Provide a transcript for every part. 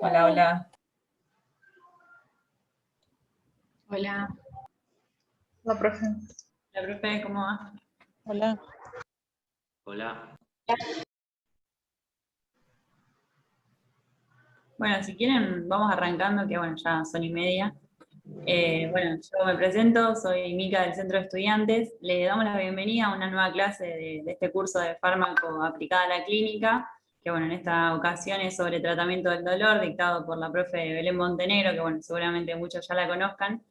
Hola, hola. Hola. Hola, profe. Hola, profe, ¿cómo va? Hola. Hola. Bueno, si quieren, vamos arrancando, que bueno, ya son 1:30. Bueno, yo me presento, soy Mica del Centro de Estudiantes. Le damos la bienvenida a una nueva clase de este curso de fármaco aplicada a la clínica, que bueno, en esta ocasión es sobre tratamiento del dolor, dictado por la profe Belén Montenegro, que bueno, seguramente muchos ya la conozcan.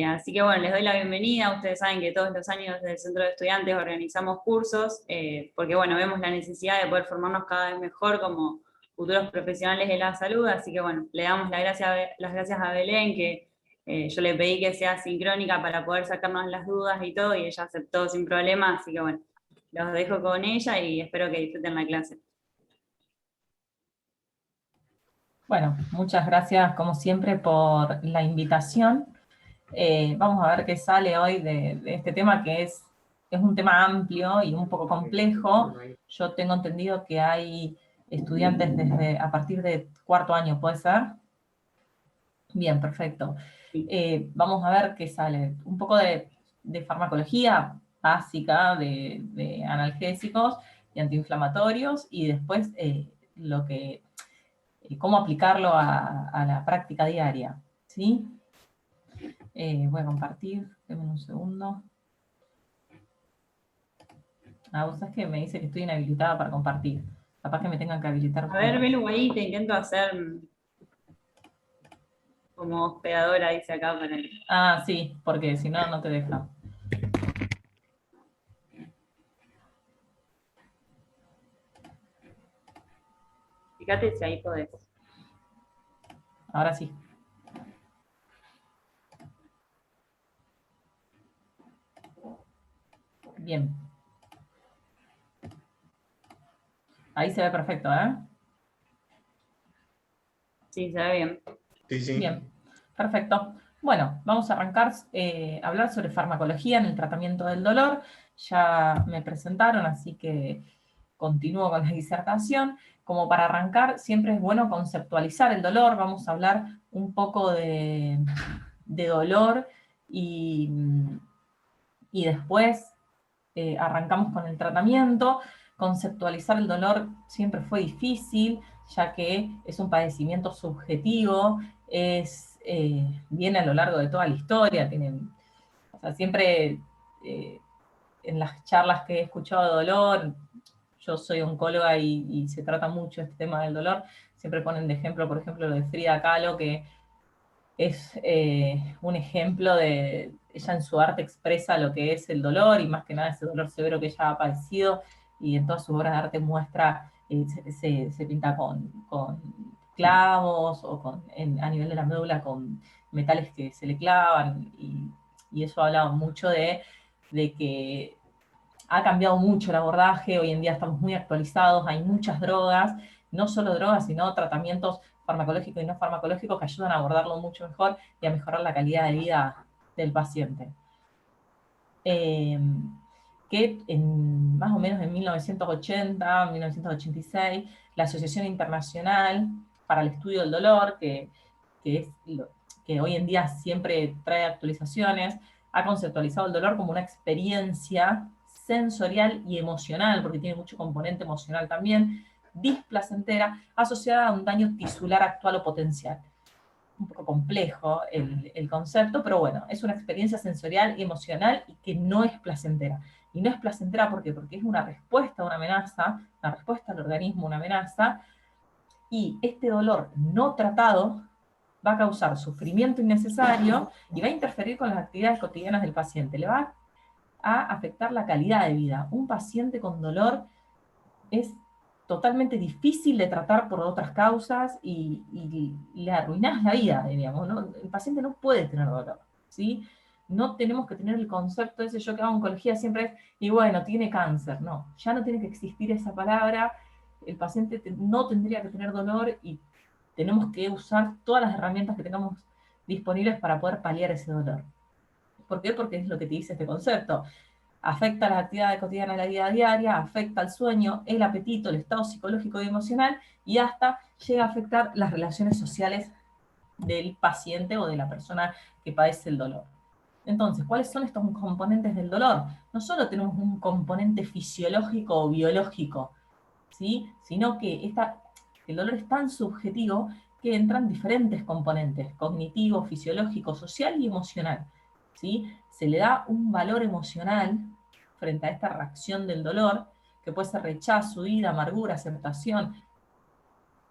Así que bueno, les doy la bienvenida. Ustedes saben que todos los años del Centro de Estudiantes organizamos cursos, porque bueno, vemos la necesidad de poder formarnos cada vez mejor como futuros profesionales de la salud, así que bueno, le damos las gracias a Belén, que yo le pedí que sea sincrónica para poder sacarnos las dudas y todo, y ella aceptó sin problema, así que bueno, los dejo con ella y espero que disfruten la clase. Bueno, muchas gracias como siempre por la invitación. Vamos a ver qué sale hoy de este tema, que es un tema amplio y un poco complejo. Yo tengo entendido que hay estudiantes a partir de 4º año, ¿puede ser? Bien, perfecto. Vamos a ver qué sale. Un poco de farmacología básica, de analgésicos y antiinflamatorios, y después cómo aplicarlo a la práctica diaria, ¿sí? Voy a compartir, denme un segundo. Vos sabés que me dice que estoy inhabilitada para compartir. Capaz que me tengan que habilitar A ustedes. ver, Belu, ahí te intento hacer como hospedadora, dice acá para el... Ah, sí, porque si no, no te deja. Fíjate si ahí podés. Ahora sí. Bien. Ahí se ve perfecto, ¿eh? Sí, se ve bien. Sí, sí. Bien, perfecto. Bueno, vamos a arrancar a hablar sobre farmacología en el tratamiento del dolor. Ya me presentaron, así que continúo con la disertación. Como para arrancar, siempre es bueno conceptualizar el dolor. Vamos a hablar un poco de dolor y después arrancamos con el tratamiento. Conceptualizar el dolor siempre fue difícil, ya que es un padecimiento subjetivo, viene a lo largo de toda la historia, o sea, siempre en las charlas que he escuchado de dolor, yo soy oncóloga y se trata mucho este tema del dolor, siempre ponen de ejemplo, por ejemplo, lo de Frida Kahlo, que es un ejemplo de, ella en su arte expresa lo que es el dolor y más que nada ese dolor severo que ella ha padecido, y en todas sus obras de arte muestra, se pinta con clavos o a nivel de la médula con metales que se le clavan, y eso habla mucho de que ha cambiado mucho el abordaje, hoy en día estamos muy actualizados, hay muchas drogas, no solo drogas, sino tratamientos farmacológicos y no farmacológicos que ayudan a abordarlo mucho mejor y a mejorar la calidad de vida del paciente. Que más o menos en 1980, 1986, la Asociación Internacional para el Estudio del Dolor, que hoy en día siempre trae actualizaciones, ha conceptualizado el dolor como una experiencia sensorial y emocional, porque tiene mucho componente emocional también, displacentera, asociada a un daño tisular actual o potencial. Un poco complejo el concepto, pero bueno, es una experiencia sensorial y emocional y que no es placentera. Y no es placentera ¿por qué? Porque es una respuesta a una amenaza, una respuesta al organismo a una amenaza, y este dolor no tratado va a causar sufrimiento innecesario y va a interferir con las actividades cotidianas del paciente. Le va a afectar la calidad de vida. Un paciente con dolor es totalmente difícil de tratar por otras causas y le arruinás la vida, digamos, ¿no? El paciente no puede tener dolor, ¿sí? No tenemos que tener el concepto ese, yo que hago oncología siempre es, y bueno, tiene cáncer. No, ya no tiene que existir esa palabra, el paciente no tendría que tener dolor y tenemos que usar todas las herramientas que tengamos disponibles para poder paliar ese dolor. ¿Por qué? Porque es lo que te dice este concepto. Afecta las actividades cotidianas de la vida diaria, afecta el sueño, el apetito, el estado psicológico y emocional, y hasta llega a afectar las relaciones sociales del paciente o de la persona que padece el dolor. Entonces, ¿cuáles son estos componentes del dolor? No solo tenemos un componente fisiológico o biológico, ¿sí? Sino que el dolor es tan subjetivo que entran diferentes componentes, cognitivo, fisiológico, social y emocional, ¿sí? Se le da un valor emocional frente a esta reacción del dolor, que puede ser rechazo, ira, amargura, aceptación.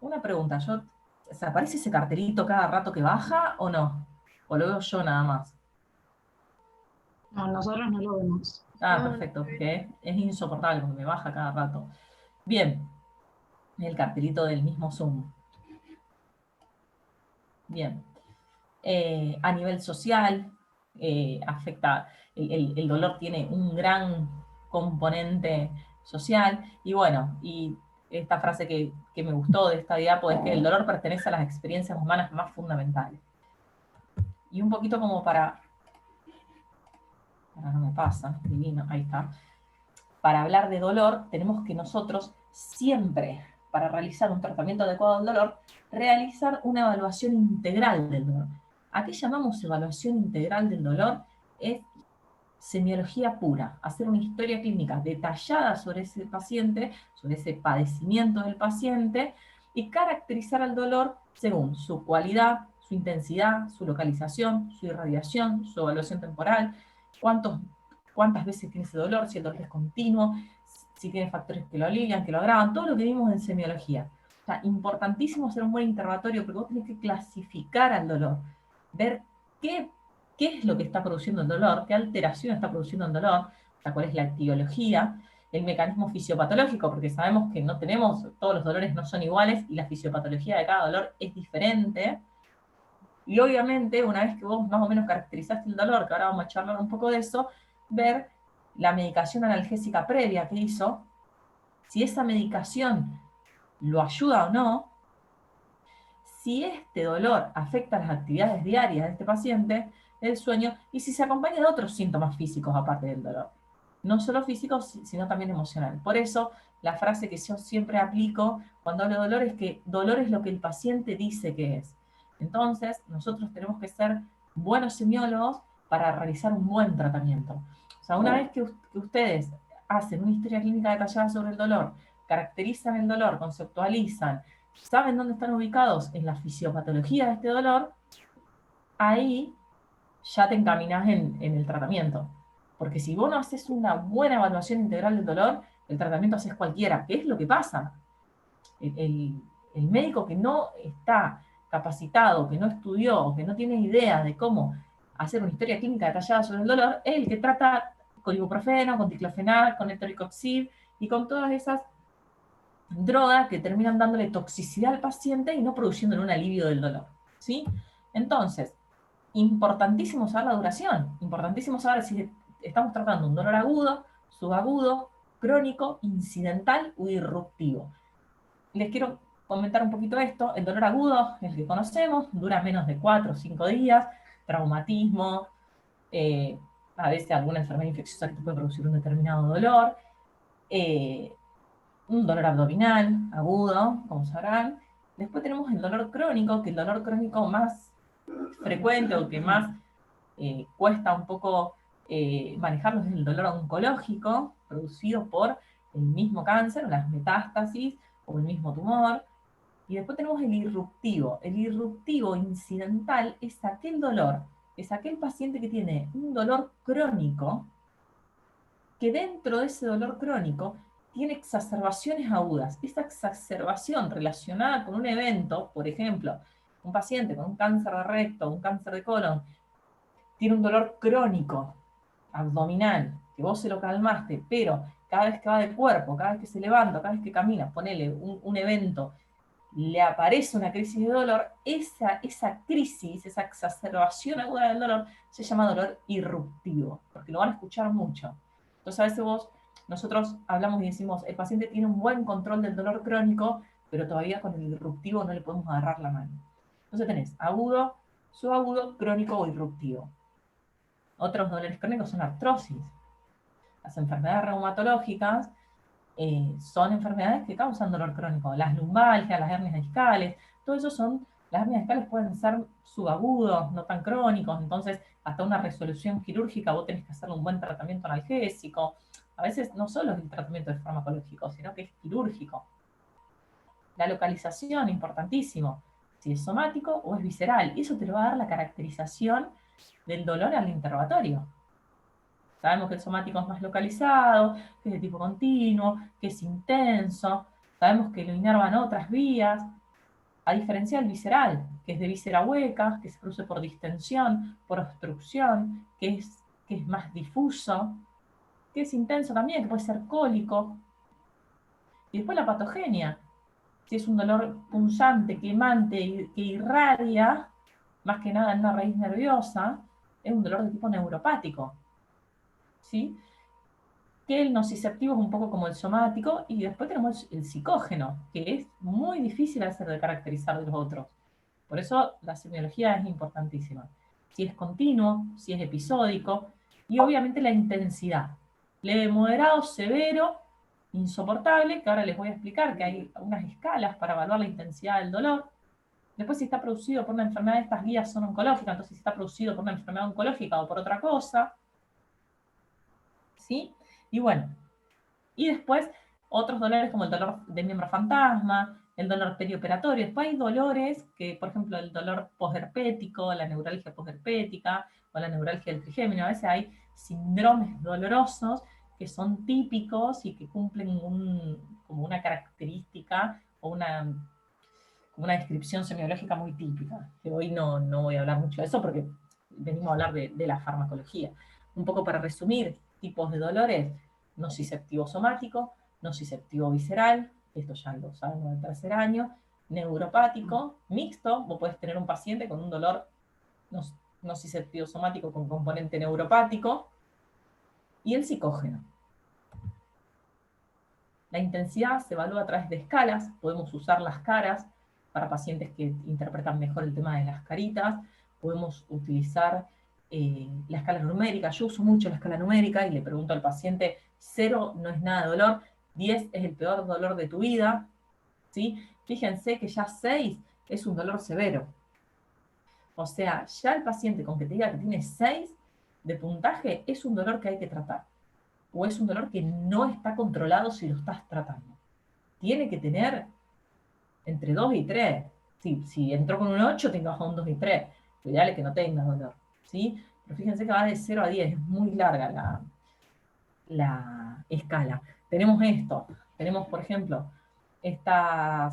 Una pregunta, ¿se aparece ese cartelito cada rato que baja o no? ¿O lo veo yo nada más? No, nosotros no lo vemos. Ah, perfecto, porque es insoportable porque me baja cada rato. Bien, el cartelito del mismo Zoom. Bien. A nivel social, afecta, el dolor tiene un gran componente social, y bueno, y esta frase que me gustó de esta diapo es que el dolor pertenece a las experiencias humanas más fundamentales. Y un poquito como ahora no me pasa, divino, ahí está. Para hablar de dolor, tenemos que nosotros siempre, para realizar un tratamiento adecuado del dolor, realizar una evaluación integral del dolor. ¿A qué llamamos evaluación integral del dolor? Es semiología pura, hacer una historia clínica detallada sobre ese paciente, sobre ese padecimiento del paciente, y caracterizar al dolor según su cualidad, su intensidad, su localización, su irradiación, su evaluación temporal, cuántas veces tiene ese dolor, si el dolor es continuo, si tiene factores que lo alivian, que lo agravan, todo lo que vimos en semiología. O sea, importantísimo hacer un buen interrogatorio, porque vos tenés que clasificar al dolor, ver qué es lo que está produciendo el dolor, qué alteración está produciendo el dolor, o sea, cuál es la etiología, el mecanismo fisiopatológico, porque sabemos que todos los dolores no son iguales y la fisiopatología de cada dolor es diferente. Y obviamente, una vez que vos más o menos caracterizaste el dolor, que ahora vamos a charlar un poco de eso, ver la medicación analgésica previa que hizo, si esa medicación lo ayuda o no, si este dolor afecta las actividades diarias de este paciente, el sueño, y si se acompaña de otros síntomas físicos aparte del dolor. No solo físicos, sino también emocional. Por eso, la frase que yo siempre aplico cuando hablo de dolor es que dolor es lo que el paciente dice que es. Entonces, nosotros tenemos que ser buenos semiólogos para realizar un buen tratamiento. O sea, una vez que ustedes hacen una historia clínica detallada sobre el dolor, caracterizan el dolor, conceptualizan, saben dónde están ubicados en la fisiopatología de este dolor, ahí ya te encaminás en el tratamiento. Porque si vos no haces una buena evaluación integral del dolor, el tratamiento haces cualquiera. ¿Qué es lo que pasa? El médico que no está capacitado, que no estudió, o que no tiene idea de cómo hacer una historia clínica detallada sobre el dolor, es el que trata con ibuprofeno, con diclofenac, con etoricoxib y con todas esas drogas que terminan dándole toxicidad al paciente y no produciéndole un alivio del dolor, ¿sí? Entonces, importantísimo saber la duración, importantísimo saber si estamos tratando un dolor agudo, subagudo, crónico, incidental o irruptivo. Les quiero comentar un poquito esto. El dolor agudo, el que conocemos, dura menos de 4 o 5 días, traumatismo, a veces alguna enfermedad infecciosa que puede producir un determinado dolor, un dolor abdominal agudo, como sabrán. Después tenemos el dolor crónico, que el dolor crónico más frecuente o que más cuesta un poco manejarlo es el dolor oncológico, producido por el mismo cáncer, las metástasis o el mismo tumor. Y después tenemos el irruptivo. El irruptivo incidental es aquel dolor, es aquel paciente que tiene un dolor crónico, que dentro de ese dolor crónico tiene exacerbaciones agudas. Esa exacerbación relacionada con un evento, por ejemplo, Un paciente con un cáncer de recto, un cáncer de colon, tiene un dolor crónico, abdominal, que vos se lo calmaste, pero cada vez que va de cuerpo, cada vez que se levanta, cada vez que camina, ponele un evento, le aparece una crisis de dolor, esa crisis, esa exacerbación aguda del dolor, se llama dolor irruptivo, porque lo van a escuchar mucho. Entonces a veces nosotros hablamos y decimos, el paciente tiene un buen control del dolor crónico, pero todavía con el irruptivo no le podemos agarrar la mano. Entonces tenés agudo, subagudo, crónico o irruptivo. Otros dolores crónicos son artrosis. Las enfermedades reumatológicas son enfermedades que causan dolor crónico. Las lumbalgias, las hernias discales, todo eso las hernias discales pueden ser subagudos, no tan crónicos, entonces hasta una resolución quirúrgica vos tenés que hacerle un buen tratamiento analgésico. A veces no solo es el tratamiento farmacológico, sino que es quirúrgico. La localización, importantísimo, si es somático o es visceral, y eso te lo va a dar la caracterización del dolor al interrogatorio. Sabemos que el somático es más localizado, que es de tipo continuo, que es intenso. Sabemos que lo inervan otras vías, a diferencia del visceral, que es de víscera hueca, que se produce por distensión, por obstrucción, que es más difuso, que es intenso también, que puede ser cólico. Y después la patogenia, si es un dolor punzante, quemante, que irradia, más que nada en una raíz nerviosa, es un dolor de tipo neuropático. ¿Sí? Que el nociceptivo es un poco como el somático, y después tenemos el psicógeno, que es muy difícil de caracterizar de los otros. Por eso la semiología es importantísima. Si es continuo, si es episódico, y obviamente la intensidad. Leve, moderado, severo, insoportable, que ahora les voy a explicar que hay unas escalas para evaluar la intensidad del dolor. Después si está producido por una enfermedad, estas guías son oncológicas, entonces si está producido por una enfermedad oncológica o por otra cosa, ¿sí? Y bueno, y después otros dolores como el dolor de miembro fantasma, el dolor perioperatorio. Después hay dolores que, por ejemplo, el dolor posherpético, la neuralgia posherpética o la neuralgia del trigémino. A veces hay síndromes dolorosos que son típicos y que cumplen como una característica o una descripción semiológica muy típica, que hoy no voy a hablar mucho de eso porque venimos a hablar de la farmacología. Un poco para resumir, tipos de dolores: nociceptivo somático, nociceptivo visceral, esto ya lo sabemos del tercer año, neuropático, mixto, vos podés tener un paciente con un dolor nociceptivo somático con componente neuropático, y el psicógeno. La intensidad se evalúa a través de escalas, podemos usar las caras para pacientes que interpretan mejor el tema de las caritas, podemos utilizar la escala numérica. Yo uso mucho la escala numérica y le pregunto al paciente: 0 no es nada de dolor, 10 es el peor dolor de tu vida, ¿sí? Fíjense que ya 6 es un dolor severo. O sea, ya el paciente con que te diga que tiene 6 de puntaje es un dolor que hay que tratar. O es un dolor que no está controlado si lo estás tratando. Tiene que tener entre 2 y 3. Si entró con un 8, tenga un 2 y 3. Lo ideal es que no tenga dolor, ¿sí? Pero fíjense que va de 0 a 10, es muy larga la escala. Tenemos esto, tenemos por ejemplo esta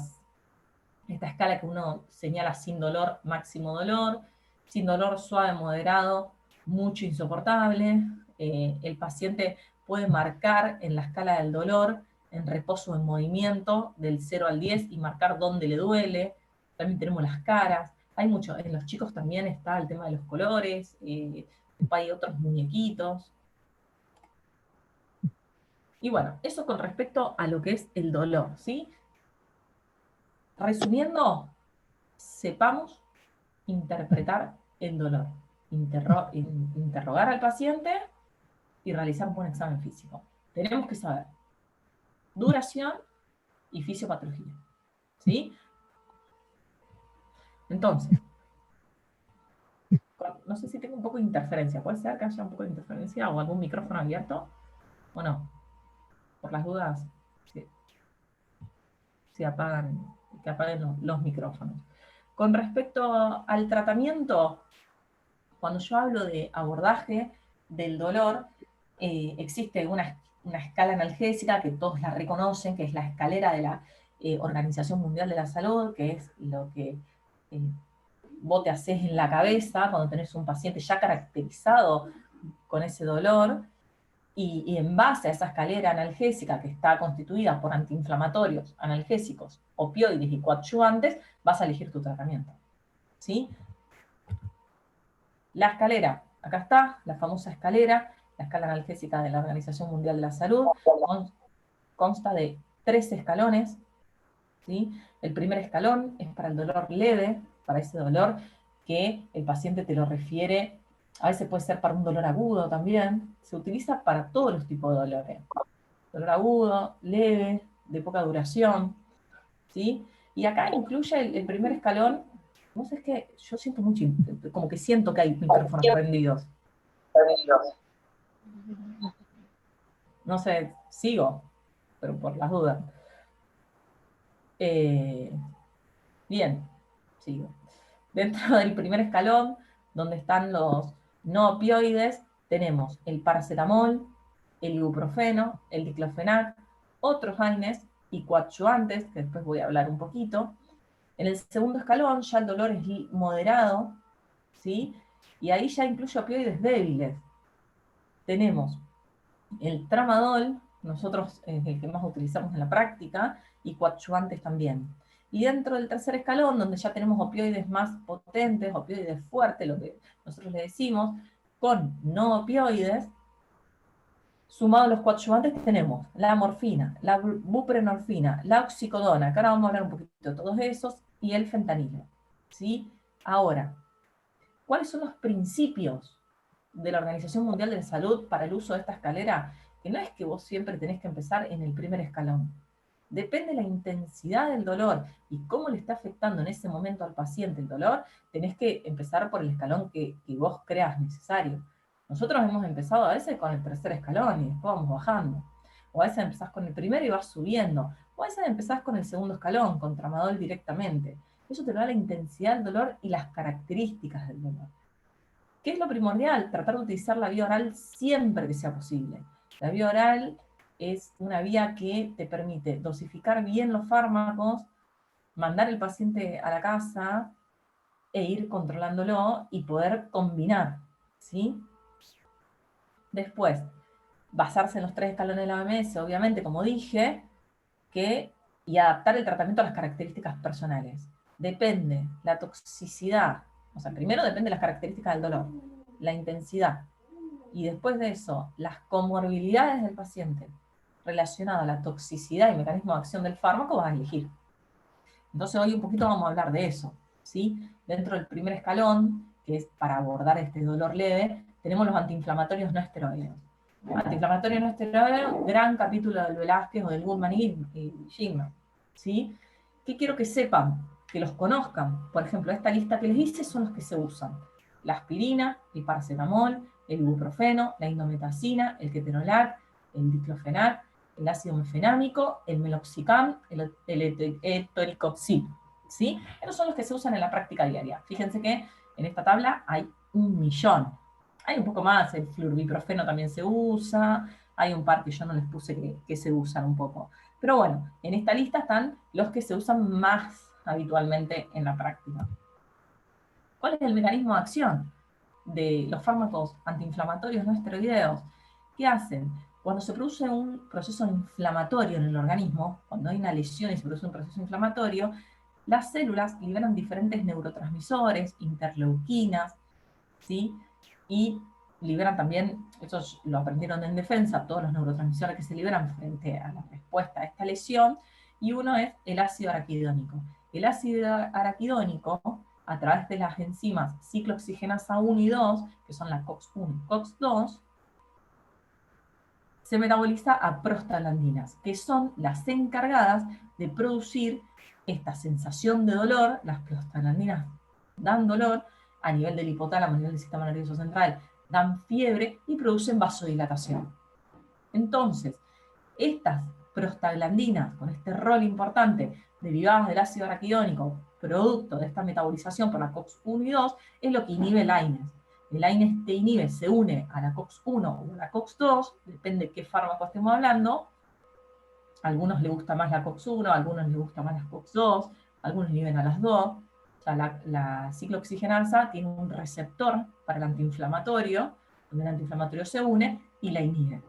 escala que uno señala: sin dolor, máximo dolor; sin dolor, suave, moderado, mucho, insoportable. El paciente puede marcar en la escala del dolor, en reposo o en movimiento, del 0 al 10, y marcar dónde le duele. También tenemos las caras. Hay mucho, en los chicos también está el tema de los colores, hay otros muñequitos. Y bueno, eso con respecto a lo que es el dolor, ¿sí? Resumiendo, sepamos interpretar el dolor, interrogar al paciente y realizar un buen examen físico. Tenemos que saber duración y fisiopatología, ¿sí? Entonces, no sé si tengo un poco de interferencia. ¿Puede ser que haya un poco de interferencia o algún micrófono abierto? ¿O no? Por las dudas, que apaguen los micrófonos. Con respecto al tratamiento, cuando yo hablo de abordaje del dolor, existe una escala analgésica que todos la reconocen, que es la escalera de la Organización Mundial de la Salud, que es lo que vos te hacés en la cabeza cuando tenés un paciente ya caracterizado con ese dolor, y en base a esa escalera analgésica que está constituida por antiinflamatorios, analgésicos, opioides y coadyuvantes, vas a elegir tu tratamiento. ¿Sí? La escalera, acá está, la famosa escalera, la escala analgésica de la Organización Mundial de la Salud, consta de 3 escalones. ¿Sí? El primer escalón es para el dolor leve, para ese dolor que el paciente te lo refiere, a veces puede ser para un dolor agudo también, se utiliza para todos los tipos de dolores. Dolor agudo, leve, de poca duración, ¿sí? Y acá incluye el primer escalón. No sé, es que yo siento mucho, como que siento que hay micrófonos prendidos. No sé, sigo, pero por las dudas. Bien, sigo. Dentro del primer escalón, donde están los no opioides, tenemos el paracetamol, el ibuprofeno, el diclofenac, otros AINES y coadyuvantes, que después voy a hablar un poquito. En el segundo escalón ya el dolor es moderado, ¿sí? Y ahí ya incluye opioides débiles. Tenemos el tramadol, nosotros es el que más utilizamos en la práctica, y coadyuvantes también. Y dentro del tercer escalón, donde ya tenemos opioides más potentes, opioides fuertes, lo que nosotros le decimos, con no opioides, sumado a los coadyuvantes tenemos la morfina, la buprenorfina, la oxicodona, que ahora vamos a hablar un poquito de todos esos, y el fentanilo. ¿Sí? Ahora, ¿cuáles son los principios de la Organización Mundial de la Salud para el uso de esta escalera? Que no es que vos siempre tenés que empezar en el primer escalón. Depende de la intensidad del dolor y cómo le está afectando en ese momento al paciente el dolor, tenés que empezar por el escalón que vos creas necesario. Nosotros hemos empezado a veces con el tercer escalón y después vamos bajando. O a veces empezás con el primero y vas subiendo. O a veces empezás con el segundo escalón, con tramadol directamente. Eso te da la intensidad del dolor y las características del dolor. ¿Qué es lo primordial? Tratar de utilizar la vía oral siempre que sea posible. La vía oral es una vía que te permite dosificar bien los fármacos, mandar al paciente a la casa e ir controlándolo y poder combinar, ¿sí? Después, basarse en los 3 escalones de la OMS, obviamente, como dije, y adaptar el tratamiento a las características personales. Depende la toxicidad, o sea, primero depende de las características del dolor, la intensidad, y después de eso, las comorbilidades del paciente relacionadas a la toxicidad y mecanismo de acción del fármaco, vas a elegir. Entonces hoy un poquito vamos a hablar de eso, ¿sí? Dentro del primer escalón, que es para abordar este dolor leve, tenemos los antiinflamatorios no esteroideos. Antiinflamatorios no esteroideos, gran capítulo del Velázquez o del Goodman y Gigman, ¿sí? ¿Qué quiero que sepan? Que los conozcan. Por ejemplo, esta lista que les hice son los que se usan. La aspirina, el paracetamol, el ibuprofeno, la indometacina, el ketorolac, el diclofenac, el ácido mefenámico, el meloxicam, el etoricoxib, ¿sí? Esos son los que se usan en la práctica diaria. Fíjense que en esta tabla hay 1.000.000. Hay un poco más, el flurbiprofeno también se usa, hay un par que yo no les puse que se usan un poco. Pero bueno, en esta lista están los que se usan más habitualmente en la práctica. ¿Cuál es el mecanismo de acción de los fármacos antiinflamatorios no esteroideos? ¿Qué hacen? Cuando se produce un proceso inflamatorio en el organismo, cuando hay una lesión y se produce un proceso inflamatorio, las células liberan diferentes neurotransmisores, interleuquinas, ¿sí? Y liberan también, eso lo aprendieron en defensa, todos los neurotransmisores que se liberan frente a la respuesta a esta lesión, y uno es el ácido araquidónico. El ácido araquidónico, a través de las enzimas ciclooxigenasa 1 y 2, que son la COX-1 y COX-2, se metaboliza a prostaglandinas, que son las encargadas de producir esta sensación de dolor. Las prostaglandinas dan dolor a nivel del hipotálamo, a nivel del sistema nervioso central, dan fiebre y producen vasodilatación. Entonces, estas prostaglandinas, con este rol importante, derivadas del ácido araquidónico, producto de esta metabolización por la COX-1 y 2, es lo que inhibe el AINES. El AINES te inhibe, se une a la COX-1 o a la COX-2, depende de qué fármaco estemos hablando. A algunos les gusta más la COX-1, a algunos les gusta más la COX-2, algunos inhiben a las dos. sea, la ciclooxigenasa tiene un receptor para el antiinflamatorio, donde el antiinflamatorio se une y la inhibe,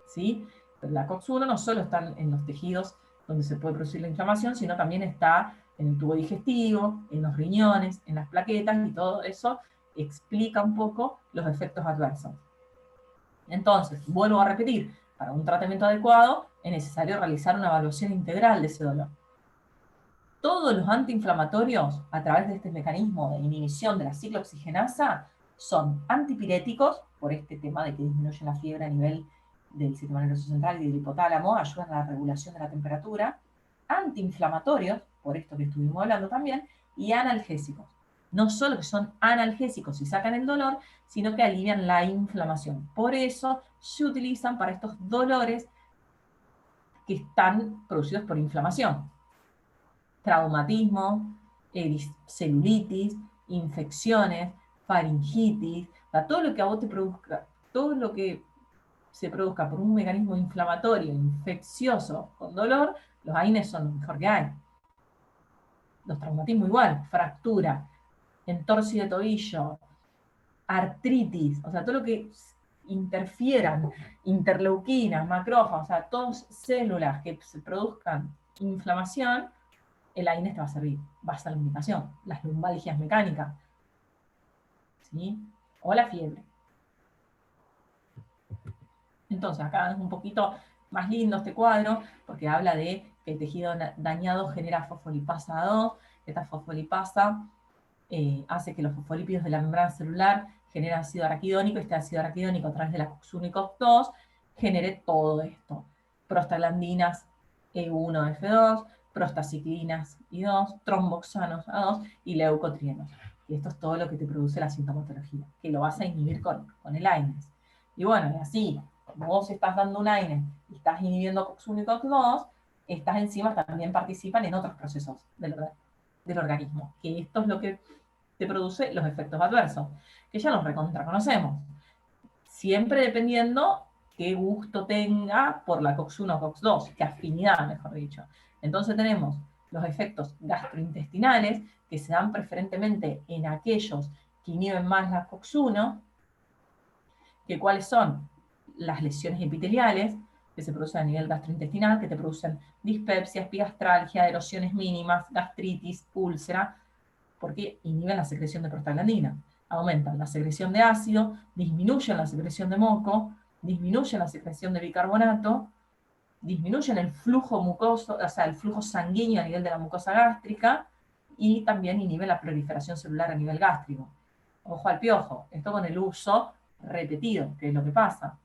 ¿sí? Pero la COX-1 no solo está en los tejidos donde se puede producir la inflamación, sino también está en el tubo digestivo, en los riñones, en las plaquetas, y todo eso explica un poco los efectos adversos. Entonces, vuelvo a repetir, para un tratamiento adecuado es necesario realizar una evaluación integral de ese dolor. Todos los antiinflamatorios, a través de este mecanismo de inhibición de la ciclooxigenasa, son antipiréticos, por este tema de que disminuyen la fiebre a nivel del sistema nervioso central y del hipotálamo, ayudan a la regulación de la temperatura, antiinflamatorios, por esto que estuvimos hablando también, y analgésicos. No solo que son analgésicos y sacan el dolor, sino que alivian la inflamación. Por eso se utilizan para estos dolores que están producidos por inflamación. Traumatismo, celulitis, infecciones, faringitis, todo lo que a vos te produzca, todo lo que se produzca por un mecanismo inflamatorio, infeccioso, con dolor, los AINES son lo mejor que hay. Los traumatismos igual, fractura, entorse de tobillo, artritis, o sea, todo lo que interfieran, interleuquinas, macrófagos, o sea, todas células que se produzcan inflamación, el AINES te va a servir, va a ser la indicación. Las lumbalgias mecánicas, ¿sí? O la fiebre. Entonces, acá es un poquito más lindo este cuadro, porque habla de que el tejido dañado genera fosfolipasa 2, esta fosfolipasa hace que los fosfolípidos de la membrana celular generen ácido araquidónico, este ácido araquidónico a través de la COX-1 y COX-2 genere todo esto. Prostaglandinas E1, F2, prostaciclinas I2, tromboxanos A2 y leucotrienos. Y esto es todo lo que te produce la sintomatología, que lo vas a inhibir con el AINES. Y bueno, y así, como vos estás dando un AINES y estás inhibiendo COX-1 y COX-2, estas enzimas también participan en otros procesos del organismo, que esto es lo que te produce los efectos adversos, que ya los reconocemos. Siempre dependiendo qué gusto tenga por la COX-1 o COX-2, qué afinidad, mejor dicho. Entonces tenemos los efectos gastrointestinales, que se dan preferentemente en aquellos que inhiben más la COX-1, que cuáles son las lesiones epiteliales, que se producen a nivel gastrointestinal, que te producen dispepsia, epigastralgia, erosiones mínimas, gastritis, úlcera, porque inhiben la secreción de prostaglandina. Aumentan la secreción de ácido, disminuyen la secreción de moco, disminuyen la secreción de bicarbonato, disminuyen el flujo mucoso, o sea, el flujo sanguíneo a nivel de la mucosa gástrica, y también inhiben la proliferación celular a nivel gástrico. Ojo al piojo, esto con el uso repetido, que es lo que pasa.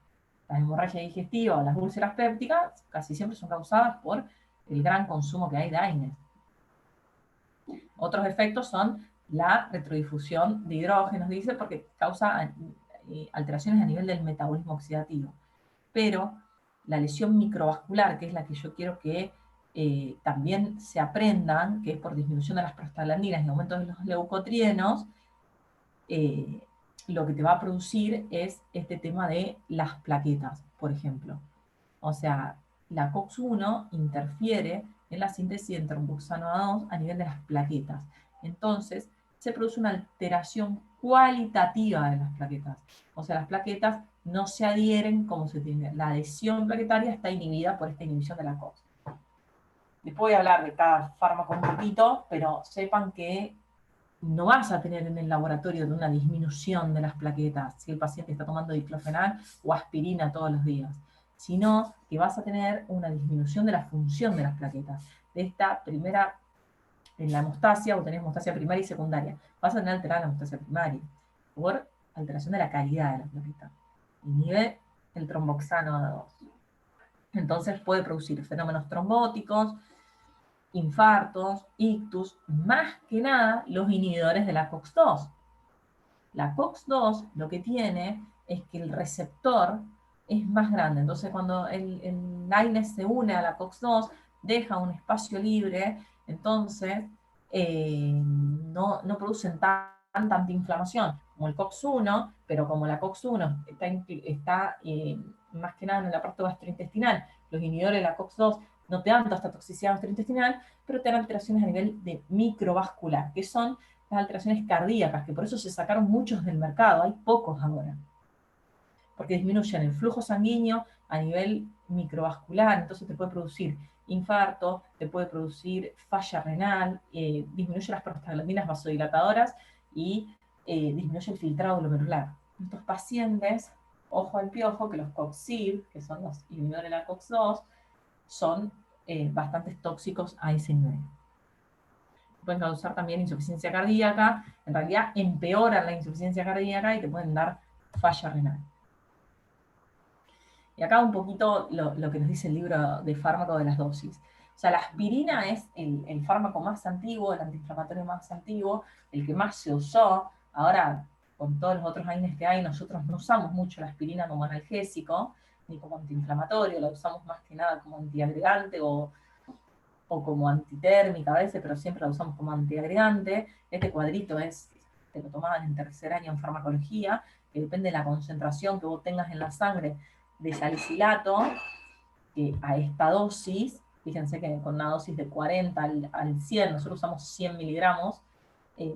Las hemorragias digestivas o las úlceras pépticas casi siempre son causadas por el gran consumo que hay de AINES. Otros efectos son la retrodifusión de hidrógenos, dice, porque causa alteraciones a nivel del metabolismo oxidativo. Pero la lesión microvascular, que es la que yo quiero que también se aprendan, que es por disminución de las prostaglandinas y aumento de los leucotrienos, lo que te va a producir es este tema de las plaquetas, por ejemplo. O sea, la COX-1 interfiere en la síntesis de tromboxano A2 a nivel de las plaquetas. Entonces, se produce una alteración cualitativa de las plaquetas. O sea, las plaquetas no se adhieren como se tiene. La adhesión plaquetaria está inhibida por esta inhibición de la COX. Después voy a hablar de cada fármaco un poquito, pero sepan que no vas a tener en el laboratorio de una disminución de las plaquetas si el paciente está tomando diclofenac o aspirina todos los días, sino que vas a tener una disminución de la función de las plaquetas. De esta primera, en la hemostasia, vos tenés hemostasia primaria y secundaria, vas a tener alterada la hemostasia primaria por alteración de la calidad de la plaqueta. Inhibe el tromboxano A2. Entonces puede producir fenómenos trombóticos, infartos, ictus, más que nada los inhibidores de la COX-2. La COX-2 lo que tiene es que el receptor es más grande, entonces cuando el AINES se une a la COX-2, deja un espacio libre, entonces no producen tanta antiinflamación como el COX-1, pero como la COX-1 está más que nada en el aparato gastrointestinal, los inhibidores de la COX-2 no te dan toda esta toxicidad gastrointestinal, pero te dan alteraciones a nivel de microvascular, que son las alteraciones cardíacas, que por eso se sacaron muchos del mercado, hay pocos ahora, porque disminuyen el flujo sanguíneo a nivel microvascular, entonces te puede producir infarto, te puede producir falla renal, disminuye las prostaglandinas vasodilatadoras y disminuye el filtrado glomerular. Estos pacientes, ojo al piojo, que los COX-SIB, que son los inhibidores de la COX-2, son bastante tóxicos a ese nivel. Pueden causar también insuficiencia cardíaca, en realidad empeoran la insuficiencia cardíaca y te pueden dar falla renal. Y acá un poquito lo que nos dice el libro de fármaco de las dosis. O sea, la aspirina es el fármaco más antiguo, el antiinflamatorio más antiguo, el que más se usó. Ahora, con todos los otros AINES que hay, nosotros no usamos mucho la aspirina como analgésico, ni como antiinflamatorio, la usamos más que nada como antiagregante o como antitérmica a veces, pero siempre la usamos como antiagregante. Este cuadrito te lo tomaban en tercer año en farmacología, que depende de la concentración que vos tengas en la sangre de salicilato, que a esta dosis, fíjense que con una dosis de 40 al 100, nosotros usamos 100 miligramos,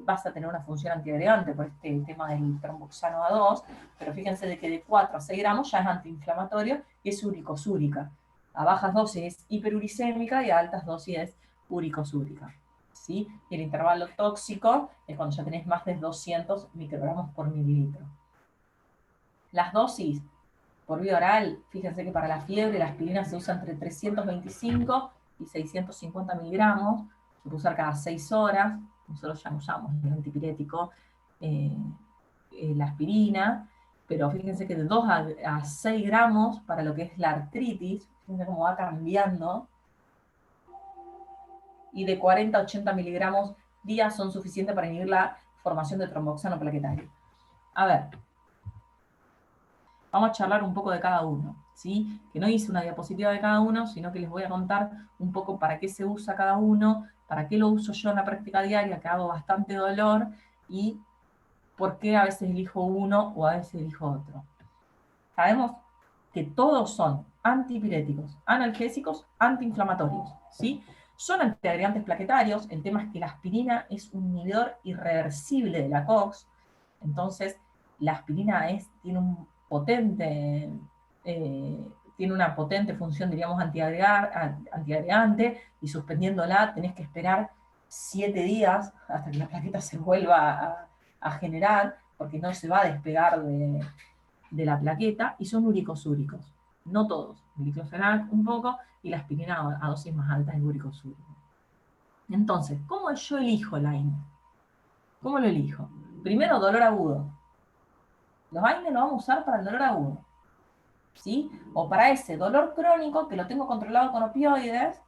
vas a tener una función antiagregante por este tema del tromboxano A2, pero fíjense de que de 4 a 6 gramos ya es antiinflamatorio y es uricosúrica. A bajas dosis es hiperuricémica y a altas dosis es uricosúrica. ¿Sí? Y el intervalo tóxico es cuando ya tenés más de 200 microgramos por mililitro. Las dosis por vía oral, fíjense que para la fiebre la aspirina se usa entre 325 y 650 miligramos, se puede usar cada 6 horas, nosotros ya no usamos el antipirético, la aspirina, pero fíjense que de 2 a 6 gramos para lo que es la artritis, fíjense cómo va cambiando, y de 40 a 80 miligramos día son suficientes para inhibir la formación de tromboxano plaquetario. A ver, vamos a charlar un poco de cada uno, ¿sí? Que no hice una diapositiva de cada uno, sino que les voy a contar un poco para qué se usa cada uno, para qué lo uso yo en la práctica diaria, que hago bastante dolor, y por qué a veces elijo uno o a veces elijo otro. Sabemos que todos son antipiréticos, analgésicos, antiinflamatorios, ¿sí? Son antiagregantes plaquetarios, el tema es que la aspirina es un inhibidor irreversible de la COX, entonces la aspirina tiene una potente función, diríamos, antiagregante, y suspendiéndola tenés que esperar 7 días hasta que la plaqueta se vuelva a generar, porque no se va a despegar de la plaqueta, y son uricosúricos. No todos. El diclofenac un poco, y la aspirina a dosis más altas es uricosúrico. Entonces, ¿cómo yo elijo el AINE? ¿Cómo lo elijo? Primero, dolor agudo. Los AINE los vamos a usar para el dolor agudo, ¿sí? O para ese dolor crónico que lo tengo controlado con opioides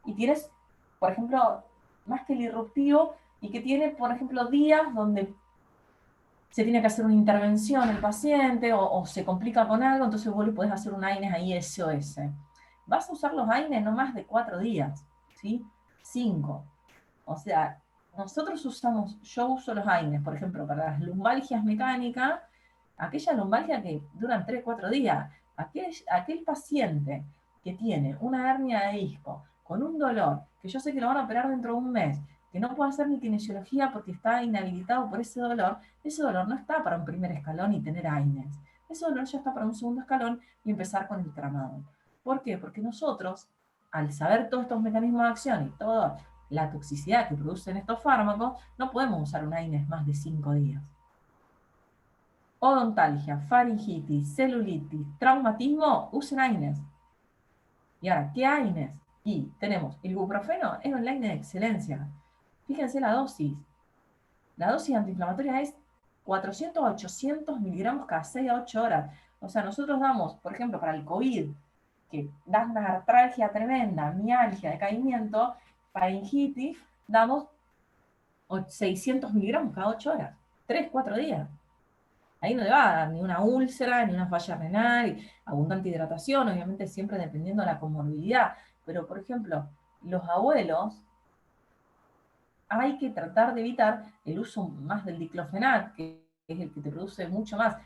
y tienes, por ejemplo, más que el irruptivo, y que tiene, por ejemplo, días donde se tiene que hacer una intervención el paciente o se complica con algo, entonces vos le podés hacer un AINES ahí SOS. Vas a usar los AINES no más de 4 días, ¿sí? 5. O sea, yo uso los AINES, por ejemplo, para las lumbalgias mecánicas, aquella lumbalgia que duran 3-4 días. Aquel paciente que tiene una hernia de disco con un dolor, que yo sé que lo van a operar dentro de un mes, que no puede hacer ni kinesiología porque está inhabilitado por ese dolor no está para un primer escalón y tener AINES. Ese dolor ya está para un segundo escalón y empezar con el tramadol. ¿Por qué? Porque nosotros, al saber todos estos mecanismos de acción y toda la toxicidad que producen estos fármacos, no podemos usar un AINES más de 5 días. Odontalgia, faringitis, celulitis, traumatismo, usen AINES. Y ahora, ¿qué AINES? Y tenemos el ibuprofeno, es un AINES de excelencia. Fíjense la dosis. La dosis antiinflamatoria es 400 a 800 miligramos cada 6 a 8 horas. O sea, nosotros damos, por ejemplo, para el COVID, que da una artralgia tremenda, mialgia, decaimiento, faringitis, damos 600 miligramos cada 8 horas, 3-4 días. Ahí no le va a dar ni una úlcera, ni una falla renal, abundante hidratación, obviamente siempre dependiendo de la comorbilidad. Pero, por ejemplo, los abuelos, hay que tratar de evitar el uso más del diclofenac, que es el que te produce mucho más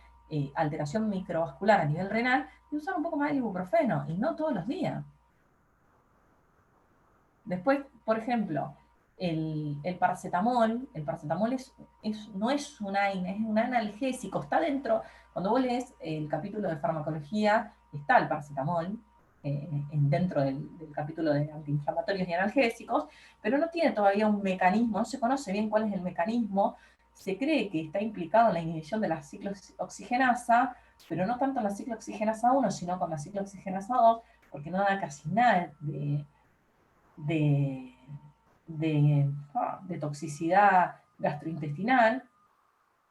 alteración microvascular a nivel renal, y usar un poco más el ibuprofeno, y no todos los días. Después, por ejemplo, el paracetamol no es un AINE, es un analgésico, está dentro, cuando vos lees el capítulo de farmacología, está el paracetamol, dentro del capítulo de antiinflamatorios y analgésicos, pero no tiene todavía un mecanismo, no se conoce bien cuál es el mecanismo, se cree que está implicado en la inhibición de la ciclooxigenasa, pero no tanto en la ciclooxigenasa 1, sino con la ciclooxigenasa 2, porque no da casi nada de, de toxicidad gastrointestinal,